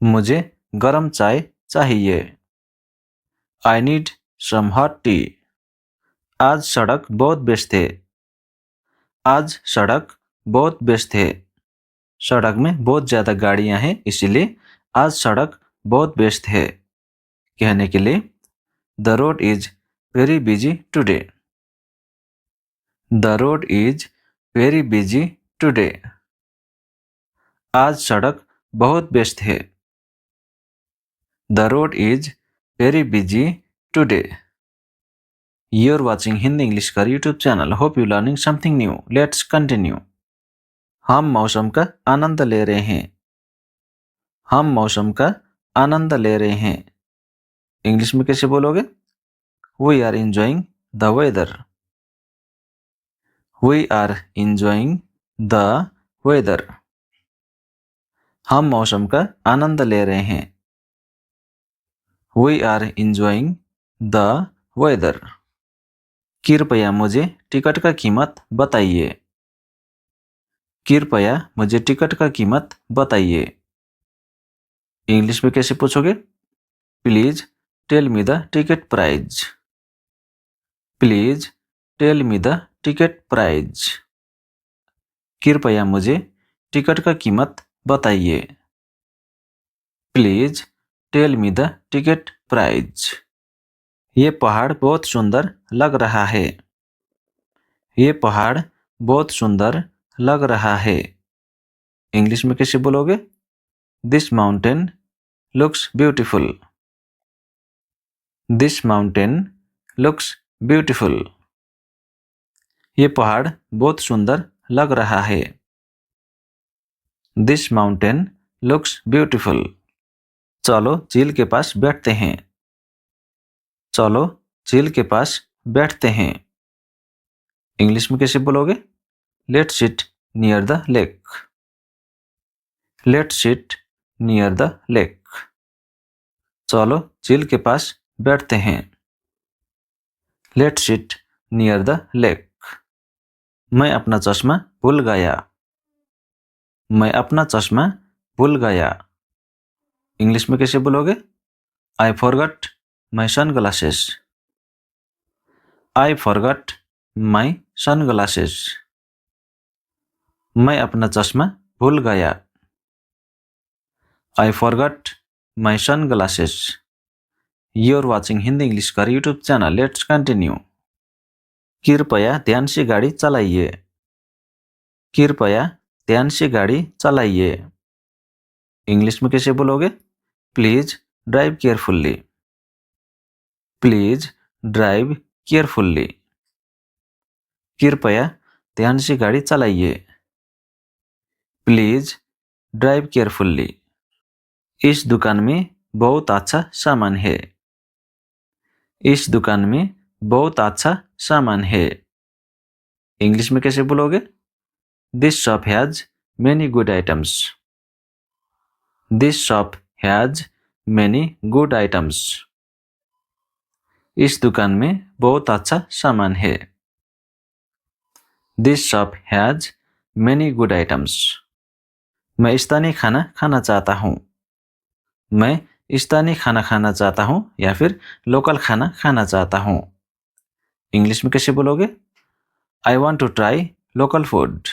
मुझे गर्म चाय चाहिए। I need some hot tea. आज सड़क बहुत व्यस्त है। आज सड़क बहुत व्यस्त है। सड़क में बहुत ज़्यादा गाड़ियाँ हैं, इसीलिए आज सड़क बहुत व्यस्त है। कहने के लिए the road is very busy today. The road is very busy today. आज सड़क बहुत व्यस्त है। The road is very busy today. You're watching Hindi English का YouTube channel. Hope you learning something new. Let's continue. हम मौसम का आनंद ले रहे हैं। हम मौसम का आनंद ले रहे हैं। इंग्लिश में कैसे बोलोगे? We are enjoying the weather. We are enjoying the weather. हम मौसम का आनंद ले रहे हैं। We are enjoying the weather. कृपया मुझे टिकट का कीमत बताइए। कृपया मुझे टिकट का कीमत बताइए। इंग्लिश में कैसे पूछोगे? Please tell me the ticket price. Please tell me the ticket price. कृपया मुझे टिकट का कीमत बताइए। Please tell me the ticket price. ये पहाड़ बहुत सुंदर लग रहा है। ये पहाड़ बहुत सुंदर लग रहा है। इंग्लिश में कैसे बोलोगे? This mountain looks beautiful. This mountain looks beautiful. ये पहाड़ बहुत सुंदर लग रहा है। This mountain looks beautiful. चलो झील के पास बैठते हैं। चलो झील के पास बैठते हैं। इंग्लिश में कैसे बोलोगे? Let's sit near the lake. Let's sit near the lake. चलो झील के पास बैठते हैं। Let's sit near the lake. मैं अपना चश्मा भूल गया। मैं अपना चश्मा भूल गया। इंग्लिश में कैसे बोलोगे? I forgot my sunglasses. I forgot my sunglasses. मैं अपना चश्मा भूल गया। I forgot my sunglasses. You are watching Hindi English का यूट्यूब चैनल। Let's continue. कृपया ध्यान से गाड़ी चलाइए। कृपया ध्यान से गाड़ी चलाइए। इंग्लिश में कैसे बोलोगे? Please drive carefully. Please drive carefully. कृपया ध्यान से गाड़ी चलाइए। Please drive carefully. इस दुकान में बहुत अच्छा सामान है। इस दुकान में बहुत अच्छा सामान है। इंग्लिश में कैसे बोलोगे? This shop has many good items. This shop has many good items. इस दुकान में बहुत अच्छा सामान है। This shop has many good items. मैं स्थानीय खाना खाना चाहता हूँ। मैं स्थानीय खाना खाना चाहता हूँ या फिर लोकल खाना खाना चाहता हूँ। इंग्लिश में कैसे बोलोगे? I want to try local food.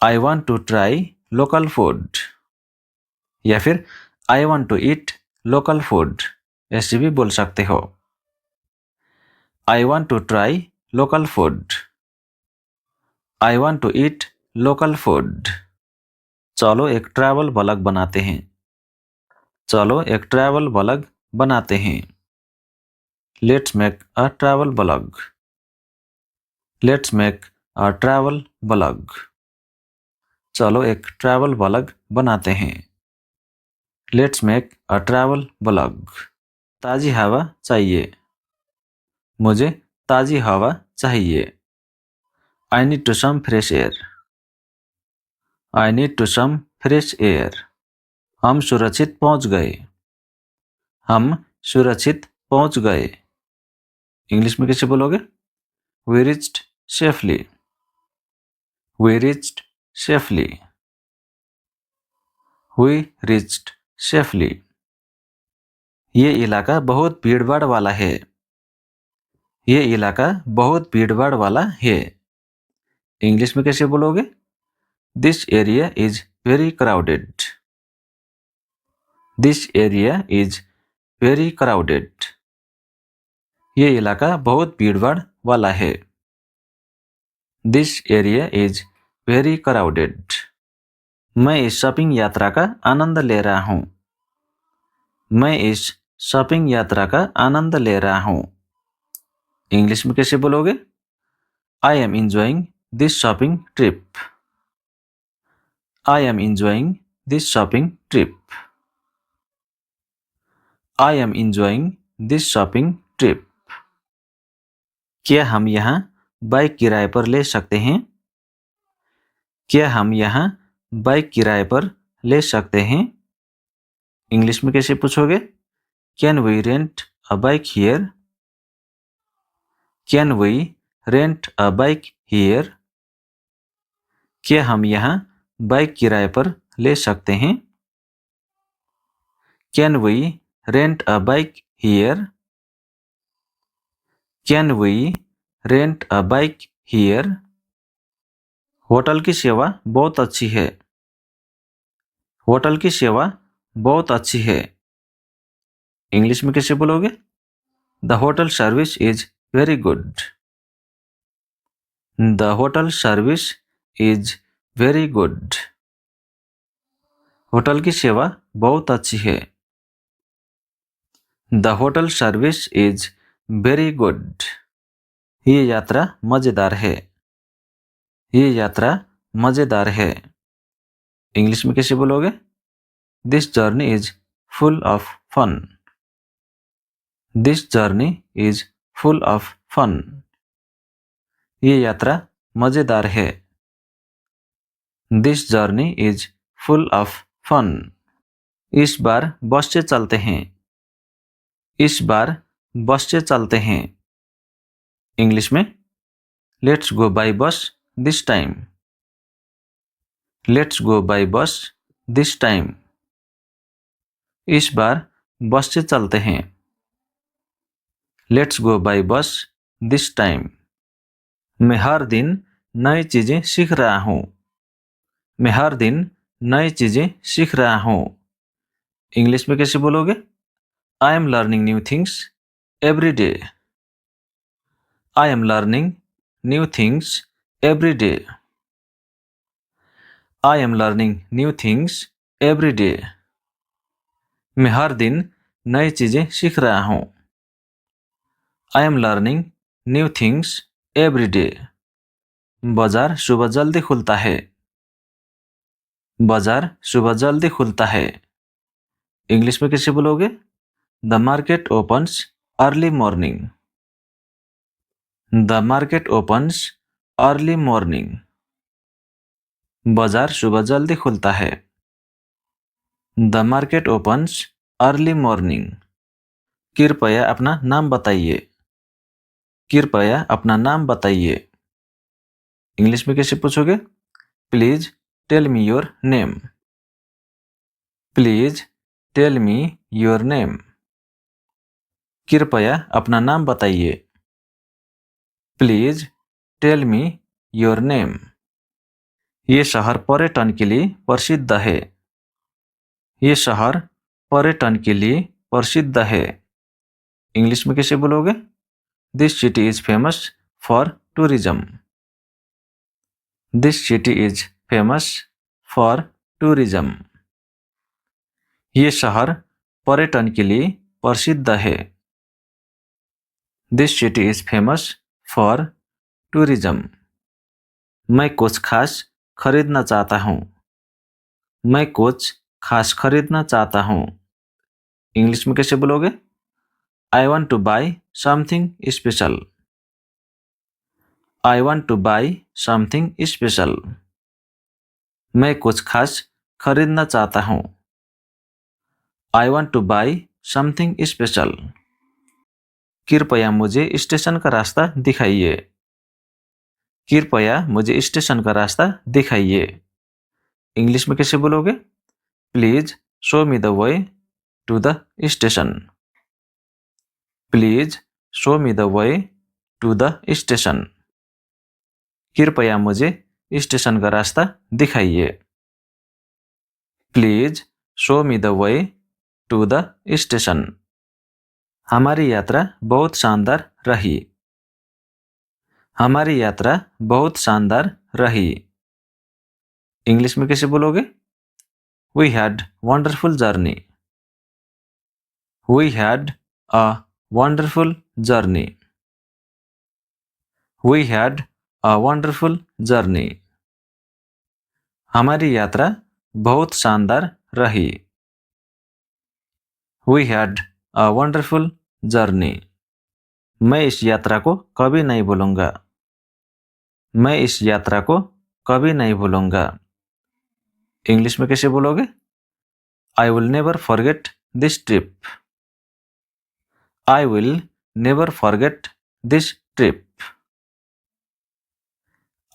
I want to try local food या फिर I want to eat local food, ऐसे भी बोल सकते हो। I want to try local food. I want to eat local food. चलो एक ट्रैवल व्लॉग बनाते हैं। चलो एक ट्रैवल व्लॉग बनाते हैं। Let's make a travel vlog. Let's make a travel vlog. चलो एक ट्रैवल व्लॉग बनाते हैं। Let's make a travel vlog. ताज़ी हवा चाहिए। मुझे ताज़ी हवा चाहिए। I need to some fresh air. I need to some fresh air. हम सुरक्षित पहुंच गए। हम सुरक्षित पहुंच गए। इंग्लिश में कैसे बोलोगे? We reached safely. We reached safely. We reached safely. ये इलाका बहुत भीड़भाड़ वाला है। ये इलाका बहुत भीड़भाड़ वाला है। इंग्लिश में कैसे बोलोगे? This area is very crowded. This area is very crowded. ये इलाका बहुत भीड़भाड़ वाला है। This area is very crowded. मैं इस शॉपिंग यात्रा का आनंद ले रहा हूँ। मैं इस शॉपिंग यात्रा का आनंद ले रहा हूँ। इंग्लिश में कैसे बोलोगे? I M enjoying this shopping trip. I am enjoying this shopping trip. I am enjoying this shopping trip. क्या हम यहाँ बाइक किराए पर ले सकते हैं? क्या हम यहाँ बाइक किराए पर ले सकते हैं? इंग्लिश में कैसे पूछोगे? Can we rent a bike here? Can we rent a bike here? क्या हम यहाँ बाइक किराए पर ले सकते हैं? Can we rent a bike here? Can we rent a bike here? Hotel की सेवा बहुत अच्छी है। होटल की सेवा बहुत अच्छी है। इंग्लिश में कैसे बोलोगे? The hotel service is very good. The hotel service is very good. Hotel की सेवा बहुत अच्छी है। The hotel service is very good. ये यात्रा मजेदार है। ये यात्रा मजेदार है। इंग्लिश में कैसे बोलोगे? This journey is full of fun. This journey is full of fun. ये यात्रा मजेदार है। This journey is full of fun. इस बार बस से चलते हैं। इस बार बस से चलते हैं। इंग्लिश में let's go by bus this time. Let's go by bus this time. इस बार बस से चलते हैं। Let's go by bus this time. मैं हर दिन नई चीजें सीख रहा हूँ। मैं हर दिन नई चीजें सीख रहा हूँ। इंग्लिश में कैसे बोलोगे? I am learning new things every day. I am learning new things every day. I am learning new things every day. मैं हर दिन नई चीजें सीख रहा हूँ। I am learning new things every day. बाजार सुबह जल्दी खुलता है। बाजार सुबह जल्दी खुलता है। इंग्लिश में कैसे बोलोगे? The market opens early morning. The market opens early morning. बाजार सुबह जल्दी खुलता है। The market opens early morning. कृपया अपना नाम बताइए। कृपया अपना नाम बताइए। इंग्लिश में कैसे पूछोगे? Please tell me your name. Please tell me your name. कृपया अपना नाम बताइए। Please tell me your name. ये शहर पर्यटन के लिए प्रसिद्ध है। ये शहर पर्यटन के लिए प्रसिद्ध है। इंग्लिश में कैसे बोलोगे? This city is famous for tourism. This city is famous for tourism. ये शहर पर्यटन के लिए प्रसिद्ध है। This city is famous for tourism. मैं कुछ खास खरीदना चाहता हूँ। मैं कुछ खास खरीदना चाहता हूँ। इंग्लिश में कैसे बोलोगे? I want to buy something special. I want to buy something special. मैं कुछ खास खरीदना चाहता हूँ। I want to buy something special. कृपया मुझे स्टेशन का रास्ता दिखाइए। कृपया मुझे स्टेशन का रास्ता दिखाइए। इंग्लिश में कैसे बोलोगे? Please show me the way to the station. Please show me the way to the station. कृपया मुझे स्टेशन का रास्ता दिखाइए। Please show me the way to the station. हमारी यात्रा बहुत शानदार रही। हमारी यात्रा बहुत शानदार रही। इंग्लिश में कैसे बोलोगे? We had wonderful journey. We had a wonderful journey. We had a wonderful journey. हमारी यात्रा बहुत शानदार रही। We had a wonderful journey. मैं इस यात्रा को कभी नहीं भूलूंगा। मैं इस यात्रा को कभी नहीं भूलूंगा। इंग्लिश में कैसे बोलोगे? I will never forget this trip. I will never forget this trip.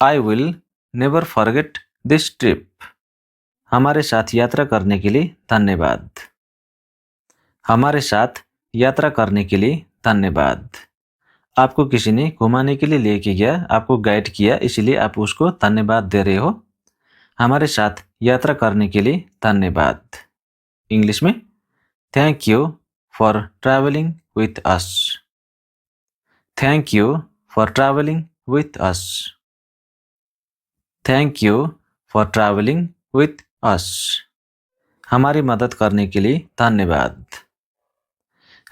I will never forget this trip. हमारे साथ यात्रा करने के लिए धन्यवाद। हमारे साथ यात्रा करने के लिए धन्यवाद। आपको किसी ने घुमाने के लिए लेके गया, आपको गाइड किया, इसलिए आप उसको धन्यवाद दे रहे हो। हमारे साथ यात्रा करने के लिए धन्यवाद। इंग्लिश में thank you for travelling with us. Thank you for travelling with us. Thank you for travelling with us. हमारी मदद करने के लिए धन्यवाद।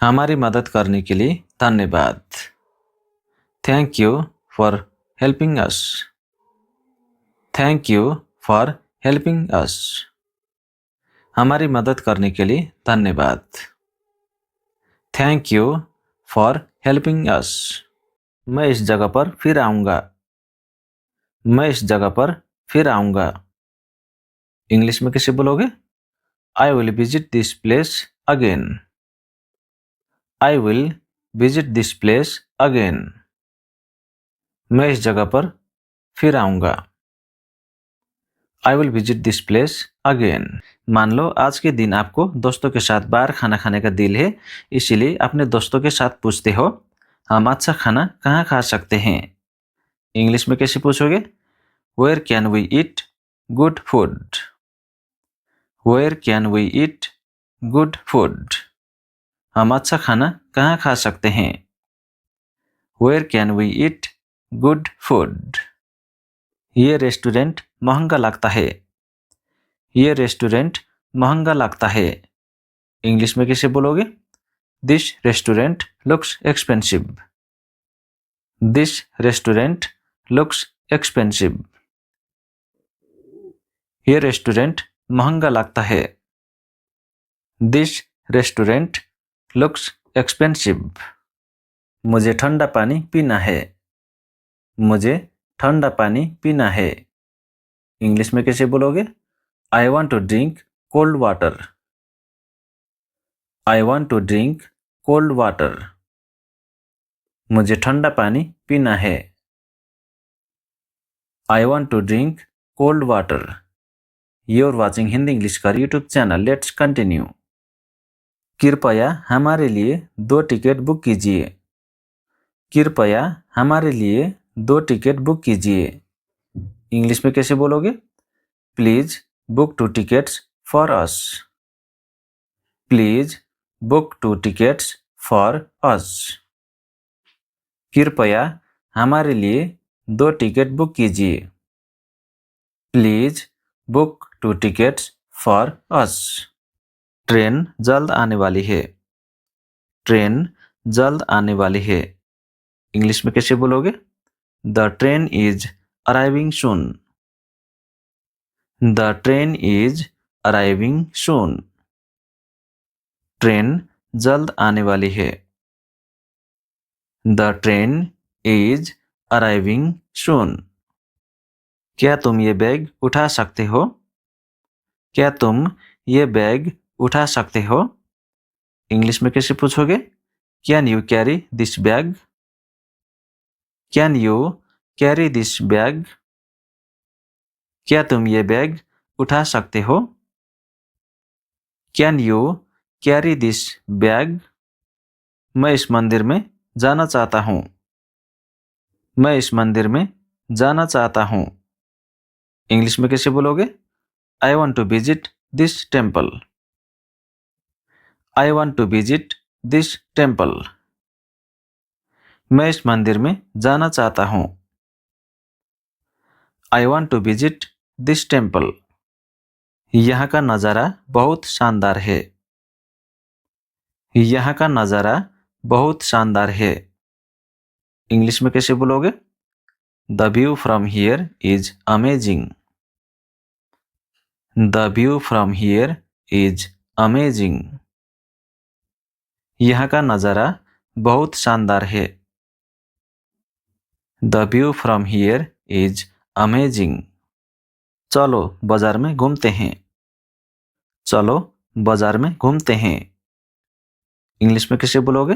हमारी मदद करने के लिए धन्यवाद। Thank you for helping us. Thank you for helping us. हमारी मदद करने के लिए धन्यवाद। Thank you for helping us. मैं इस जगह पर फिर आऊँगा। मैं इस जगह पर फिर आऊँगा। इंग्लिश में कैसे बोलोगे? I will visit this place again. I will visit this place again. मैं इस जगह पर फिर आऊँगा। I will visit this place again. मान लो आज के दिन आपको दोस्तों के साथ बाहर खाना खाने का दिल है, इसीलिए अपने दोस्तों के साथ पूछते हो हम अच्छा खाना कहाँ खा सकते हैं। इंग्लिश में कैसे पूछोगे? Where can we eat good food. Where can we eat good food. हम अच्छा खाना कहाँ खा सकते हैं। Where can we eat good food. ये रेस्टोरेंट महंगा लगता है। ये रेस्टोरेंट महंगा लगता है। इंग्लिश में कैसे बोलोगे? This restaurant looks expensive. This restaurant looks expensive. ये रेस्टोरेंट महंगा लगता है। This restaurant looks expensive. मुझे ठंडा पानी पीना है। मुझे ठंडा पानी पीना है। इंग्लिश में कैसे बोलोगे? I want to drink cold water. I want to drink cold water. मुझे ठंडा पानी पीना है। I want to drink cold water. You are watching Hindi English का यूट्यूब चैनल। Let's continue. कृपया हमारे लिए 2 टिकट बुक कीजिए। कृपया हमारे लिए 2 टिकट बुक कीजिए। इंग्लिश में कैसे बोलोगे? Please book 2 tickets for us. Please book 2 tickets for us. कृपया हमारे लिए 2 टिकट बुक कीजिए। Please book 2 tickets for us. Train जल्द आने वाली है। ट्रेन जल्द आने वाली है। इंग्लिश में कैसे बोलोगे? The train is arriving soon. The train is arriving soon. Train जल्द आने वाली है। द ट्रेन इज अराइविंग सून। क्या तुम ये बैग उठा सकते हो? क्या तुम ये बैग उठा सकते हो? इंग्लिश में कैसे पूछोगे? Can you carry this bag. Can you carry this bag. क्या तुम ये बैग उठा सकते हो? Can you carry this bag. मैं इस मंदिर में जाना चाहता हूँ। मैं इस मंदिर में जाना चाहता हूँ। इंग्लिश में कैसे बोलोगे? I want to visit this temple. I want to visit this temple. मैं इस मंदिर में जाना चाहता हूँ। I want to visit this temple. यहाँ का नज़ारा बहुत शानदार है। यहाँ का नज़ारा बहुत शानदार है। इंग्लिश में कैसे बोलोगे? The view from here is amazing. The view from here is amazing. यहाँ का नज़ारा बहुत शानदार है। The view from here is amazing. चलो बाजार में घूमते हैं। चलो बाजार में घूमते हैं। इंग्लिश में कैसे बोलोगे?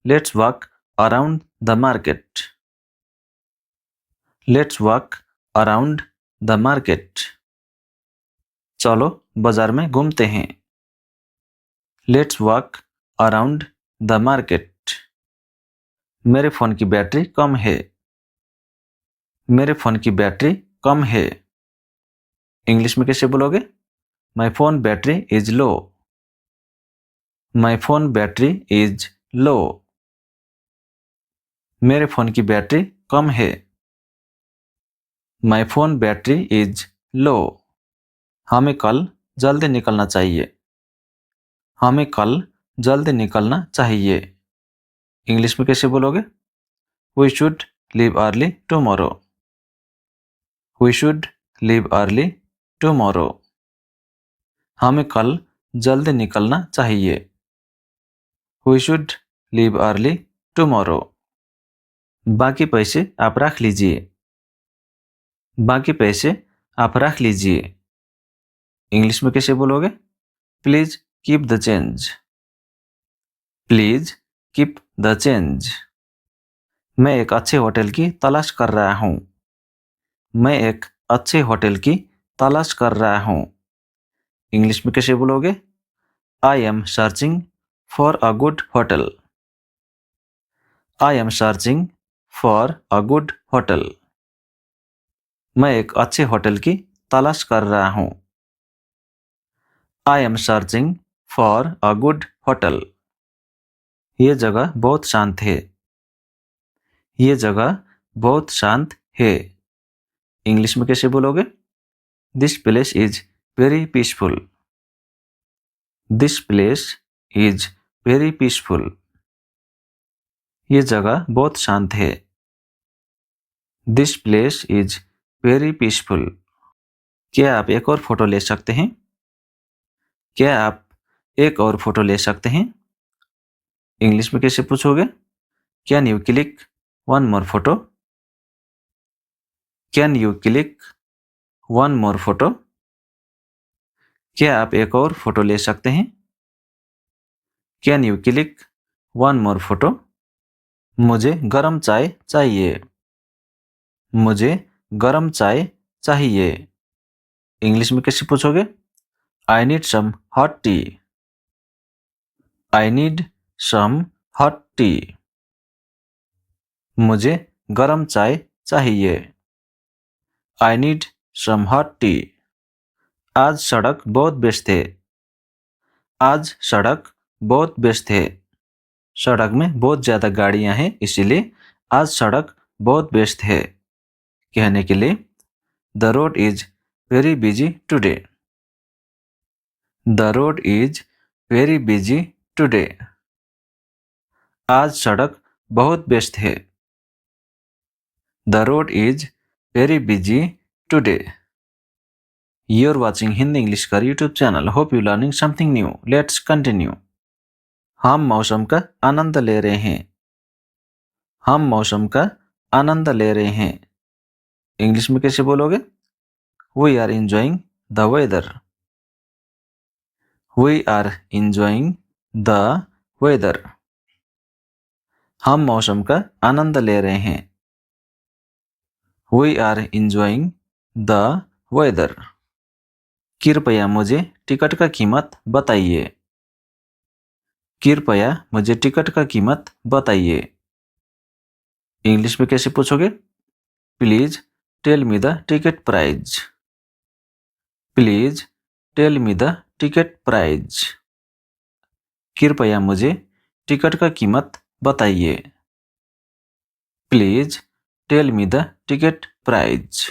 Let's walk around the market. Let's walk around the market. चलो बाजार में घूमते हैं। Let's walk around the market. मेरे फ़ोन की बैटरी कम है। मेरे फ़ोन की बैटरी कम है। इंग्लिश में कैसे बोलोगे? My phone battery is low. My phone battery is low. मेरे फ़ोन की बैटरी कम है। My phone battery is low. हमें कल जल्दी निकलना चाहिए। हमें कल जल्दी निकलना चाहिए। इंग्लिश में कैसे बोलोगे? We should leave early tomorrow. We should leave early tomorrow. हमें कल जल्दी निकलना चाहिए। We should leave early tomorrow. बाकी पैसे आप रख लीजिए। बाकी पैसे आप रख लीजिए। इंग्लिश में कैसे बोलोगे? Please keep the change. Please keep the change. मैं एक अच्छे होटल की तलाश कर रहा हूँ। मैं एक अच्छे होटल की तलाश कर रहा हूँ। इंग्लिश में कैसे बोलोगे? I am searching for a good hotel. I am searching for a good hotel. मैं एक अच्छे होटल की तलाश कर रहा हूँ। I am searching for a good hotel. ये जगह बहुत शांत है। ये जगह बहुत शांत है। इंग्लिश में कैसे बोलोगे? This place is very peaceful. This place is very peaceful. ये जगह बहुत शांत है। This place is very peaceful. क्या आप एक और फोटो ले सकते हैं? क्या आप एक और फोटो ले सकते हैं? इंग्लिश में कैसे पूछोगे? Can you click one more photo? Can you click one more photo? क्या आप एक और फोटो ले सकते हैं? Can you click one more photo? मुझे गर्म चाय चाहिए। मुझे गर्म चाय चाहिए। इंग्लिश में कैसे पूछोगे? I need some hot tea. I need some hot tea. मुझे गर्म चाय चाहिए। I need some hot tea. आज सड़क बहुत व्यस्त है। आज सड़क बहुत व्यस्त है। सड़क में बहुत ज़्यादा गाड़ियां हैं, इसीलिए आज सड़क बहुत व्यस्त है। कहने के लिए the road is very busy today. The road is very busy today. आज सड़क बहुत व्यस्त है। The road is very busy today. You are watching Hindi English का YouTube channel. Hope you learning something new. Let's continue. हम मौसम का आनंद ले रहे हैं। हम मौसम का आनंद ले रहे हैं। इंग्लिश में कैसे बोलोगे? We are enjoying the weather. We are enjoying the weather. हम मौसम का आनंद ले रहे हैं। We are enjoying the weather. कृपया मुझे टिकट का कीमत बताइए। कृपया मुझे टिकट का कीमत बताइए। इंग्लिश में कैसे पूछोगे? Please tell me the ticket price. Please tell me the ticket price. कृपया मुझे टिकट का कीमत बताइए। Please tell me the ticket price.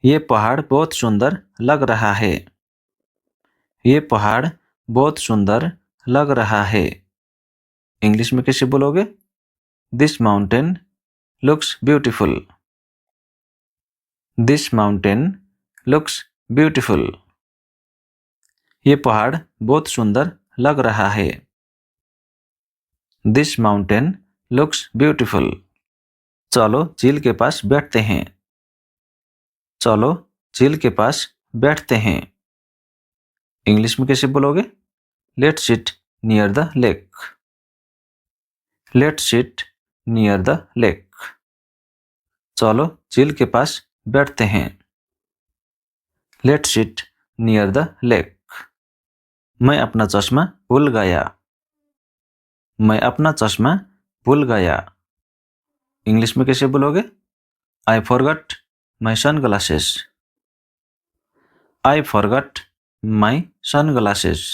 ये पहाड़ बहुत सुंदर लग रहा है। ये पहाड़ बहुत सुंदर लग रहा है। इंग्लिश में कैसे बोलोगे? This mountain looks beautiful. This mountain looks beautiful. ये पहाड़ बहुत सुंदर लग रहा है। This mountain looks beautiful. चलो झील के पास बैठते हैं। चलो झील के पास बैठते हैं। इंग्लिश में कैसे बोलोगे? Let's sit near the lake. Let's sit near the lake. चलो झील के पास बैठते हैं। Let's sit near the lake. मैं अपना चश्मा भूल गया। मैं अपना चश्मा भूल गया। इंग्लिश में कैसे बोलोगे? I forgot my sunglasses. I forgot my sunglasses.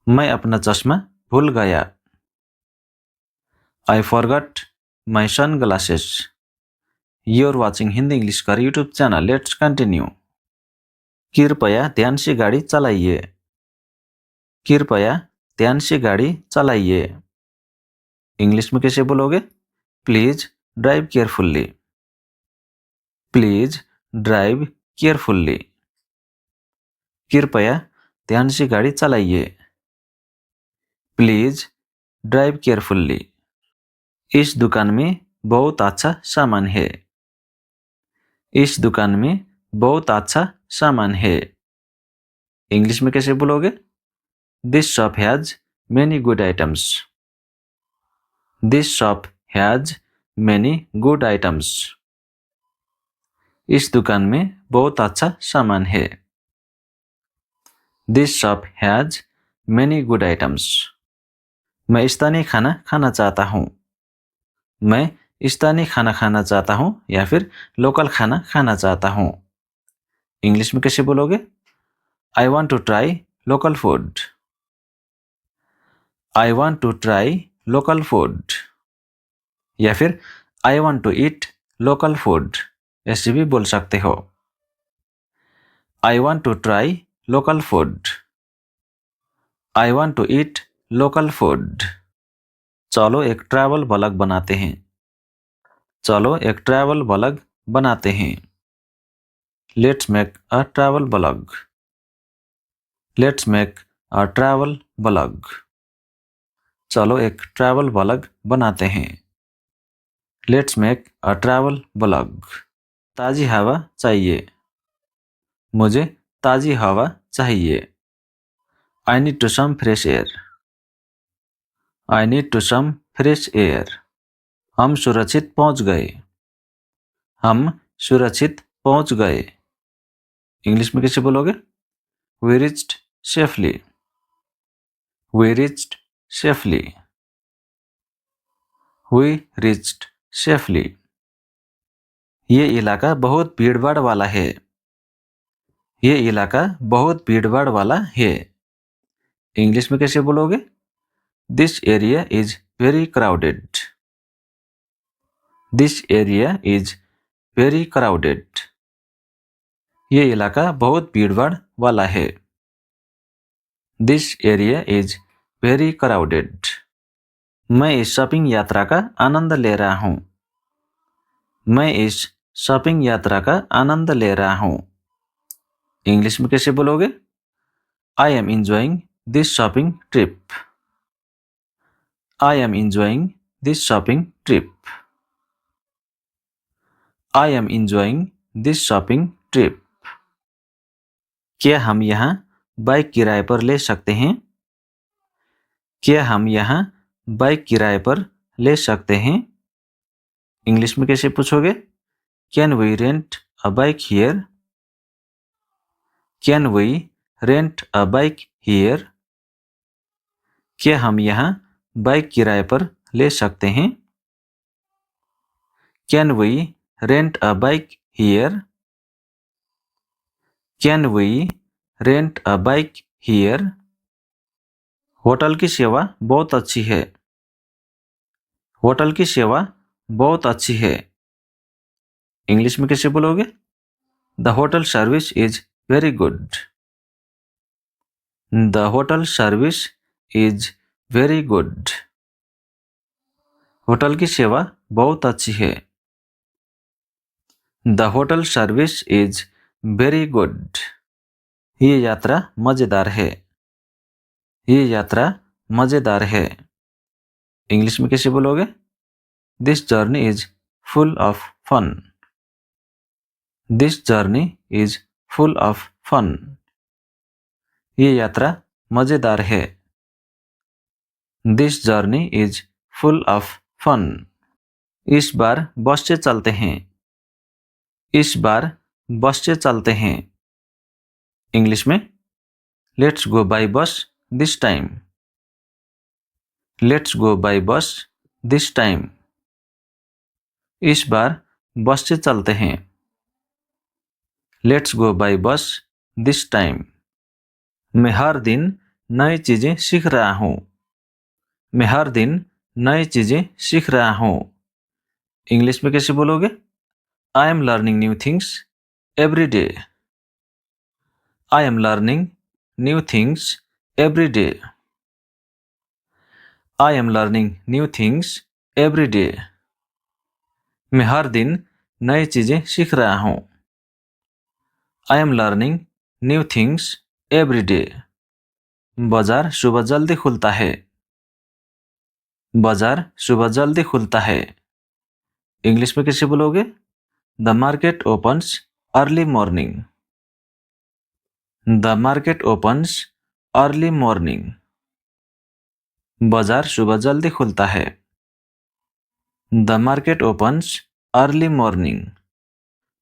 मैं अपना चश्मा भूल गया। I forgot my sunglasses. You are watching Hindi English का यूट्यूब चैनल। Let's continue. कृपया ध्यान से गाड़ी चलाइए। कृपया ध्यान से गाड़ी चलाइए। इंग्लिश में कैसे बोलोगे? Please drive carefully. Please drive carefully. कृपया ध्यान से गाड़ी चलाइए। Please drive carefully. इस दुकान में बहुत अच्छा सामान है। इस दुकान में बहुत अच्छा सामान है। इंग्लिश में कैसे बोलोगे? This shop has many good items. This shop has many good items. इस दुकान में बहुत अच्छा सामान है। This shop has many good items. मैं स्थानीय खाना खाना चाहता हूँ। मैं स्थानीय खाना खाना चाहता हूँ या फिर लोकल खाना खाना चाहता हूँ। इंग्लिश में कैसे बोलोगे? I want to try local food. I want to try local food या फिर I want to eat local food, ऐसे भी बोल सकते हो। I want to try local food. I want to eat local food. चलो एक ट्रैवल व्लॉग बनाते हैं। चलो एक ट्रैवल व्लॉग बनाते हैं। Let's make a travel vlog. Let's make a travel vlog. चलो एक ट्रैवल व्लॉग बनाते हैं। Let's make a travel vlog. ताज़ी हवा चाहिए। मुझे ताज़ी हवा चाहिए। I need to some fresh air. I need to some fresh air. हम सुरक्षित पहुंच गए। हम सुरक्षित पहुंच गए। इंग्लिश में कैसे बोलोगे? We reached safely. We reached safely. We reached safely. ये इलाका बहुत भीड़भाड़ वाला है। ये इलाका बहुत भीड़भाड़ वाला है। इंग्लिश में कैसे बोलोगे? This area is very crowded. This area is very crowded. ये इलाका बहुत भीड़भाड़ वाला है। This area is very crowded. मैं इस शॉपिंग यात्रा का आनंद ले रहा हूँ। मैं इस शॉपिंग यात्रा का आनंद ले रहा हूँ। इंग्लिश में कैसे बोलोगे? I M enjoying this shopping trip. I am enjoying this shopping trip. I am enjoying this shopping trip. क्या हम यहाँ बाइक किराए पर ले सकते हैं? क्या हम यहाँ बाइक किराए पर ले सकते हैं? इंग्लिश में कैसे पूछोगे? Can we rent a bike here? Can we rent a bike here? क्या हम यहाँ बाइक किराए पर ले सकते हैं? Can we rent a bike here? Can we rent a bike here? Hotel की सेवा बहुत अच्छी है। होटल की सेवा बहुत अच्छी है। इंग्लिश में कैसे बोलोगे? The hotel service is very good. The hotel service is very good. Hotel की सेवा बहुत अच्छी है। The hotel service is very good. ये यात्रा मज़ेदार है। ये यात्रा मज़ेदार है। इंग्लिश में कैसे बोलोगे? This journey is full of fun. This journey is full of fun. ये यात्रा मज़ेदार है। This journey is full of fun. इस बार बस से चलते हैं। इस बार बस से चलते हैं। इंग्लिश में let's go by bus this time. Let's go by bus this time. इस बार बस से चलते हैं। Let's go by bus this time. मैं हर दिन नई चीजें सीख रहा हूँ। मैं हर दिन नई चीजें सीख रहा हूँ। इंग्लिश में कैसे बोलोगे? I am learning new things every day. I am learning new things every day. I am learning new things every day. मैं हर दिन नई चीजें सीख रहा हूँ। I am learning new things every day. बाजार सुबह जल्दी खुलता है। बाजार सुबह जल्दी खुलता है। इंग्लिश में कैसे बोलोगे? The market opens early morning. The market opens early morning. बाजार सुबह जल्दी खुलता है। The market opens early morning.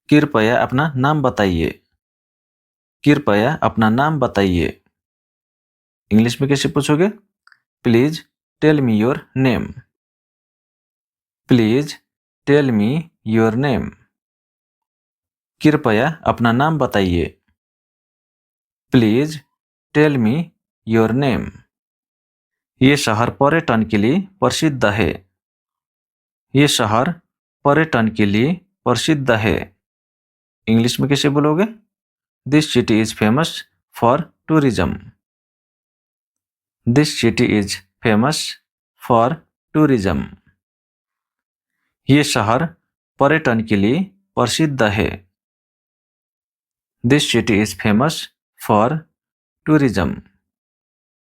कृपया अपना नाम बताइए। कृपया अपना नाम बताइए। इंग्लिश में कैसे पूछोगे? Please tell me your name. Please tell me your name. कृपया अपना नाम बताइए। Please tell me your name. ये शहर पर्यटन के लिए प्रसिद्ध है। ये शहर पर्यटन के लिए प्रसिद्ध है। इंग्लिश में कैसे बोलोगे? This city is famous for tourism. This city is famous for tourism. ये शहर पर्यटन के लिए प्रसिद्ध है। This city is famous for tourism.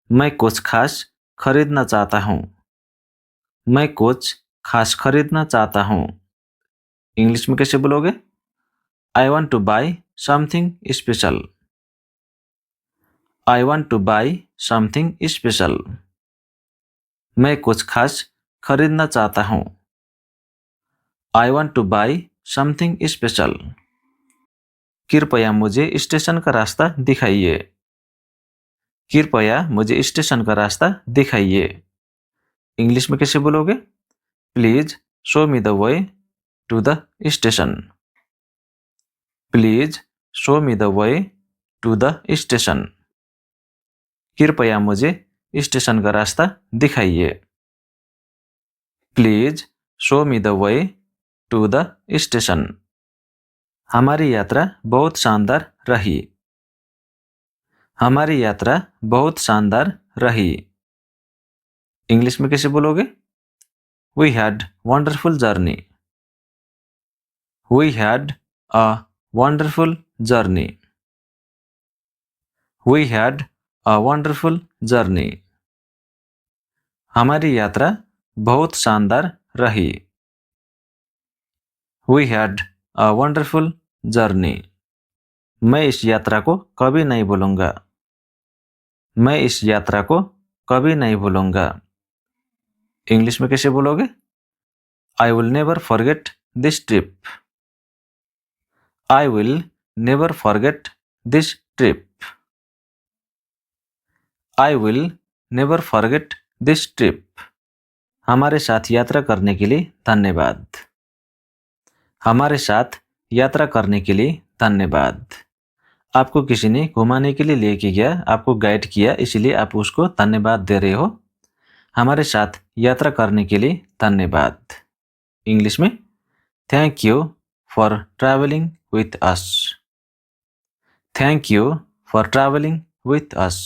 मैं कुछ खास खरीदना चाहता हूँ। मैं कुछ खास खरीदना चाहता हूँ। इंग्लिश में कैसे बोलोगे? I want to buy something special. I want to buy something special. मैं कुछ खास खरीदना चाहता हूँ। I want to buy something special. कृपया मुझे स्टेशन का रास्ता दिखाइए। कृपया मुझे स्टेशन का रास्ता दिखाइए। इंग्लिश में कैसे बोलोगे? Please show me the way to the station. Please show me the way to the station. कृपया मुझे स्टेशन का रास्ता दिखाइए। Please show me the way to the station. हमारी यात्रा बहुत शानदार रही। हमारी यात्रा बहुत शानदार रही। इंग्लिश में कैसे बोलोगे? We had wonderful journey. We had a wonderful journey. We had a wonderful journey. हमारी यात्रा बहुत शानदार रही। We had a wonderful journey. मैं इस यात्रा को कभी नहीं भूलूंगा। मैं इस यात्रा को कभी नहीं भूलूंगा। इंग्लिश में कैसे बोलोगे? I will never forget this trip. I will never forget this trip. I will never forget this trip. हमारे साथ यात्रा करने के लिए धन्यवाद। हमारे साथ यात्रा करने के लिए धन्यवाद। आपको किसी ने घुमाने के लिए लेके गया, आपको गाइड किया, इसलिए आप उसको धन्यवाद दे रहे हो। हमारे साथ यात्रा करने के लिए धन्यवाद। इंग्लिश में thank you for travelling with us. Thank you for travelling with us.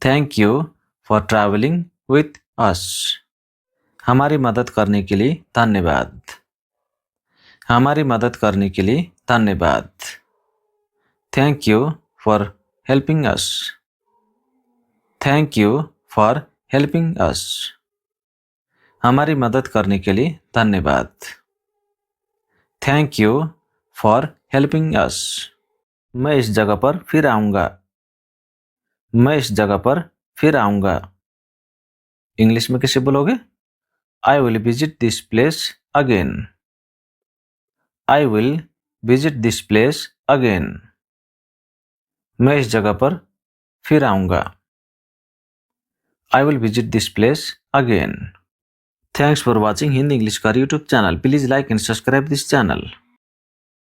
Thank you for travelling with us. हमारी मदद करने के लिए धन्यवाद। हमारी मदद करने के लिए धन्यवाद। Thank you for helping us. Thank you for helping us. हमारी मदद करने के लिए धन्यवाद। Thank you for helping us. मैं इस जगह पर फिर आऊँगा। मैं इस जगह पर फिर आऊँगा। इंग्लिश में कैसे बोलोगे? I will visit this place again. I will visit this place again. मैं इस जगह पर फिर आऊँगा। I will visit this place again. Thanks for watching Hindi English का YouTube channel. Please like and subscribe this channel.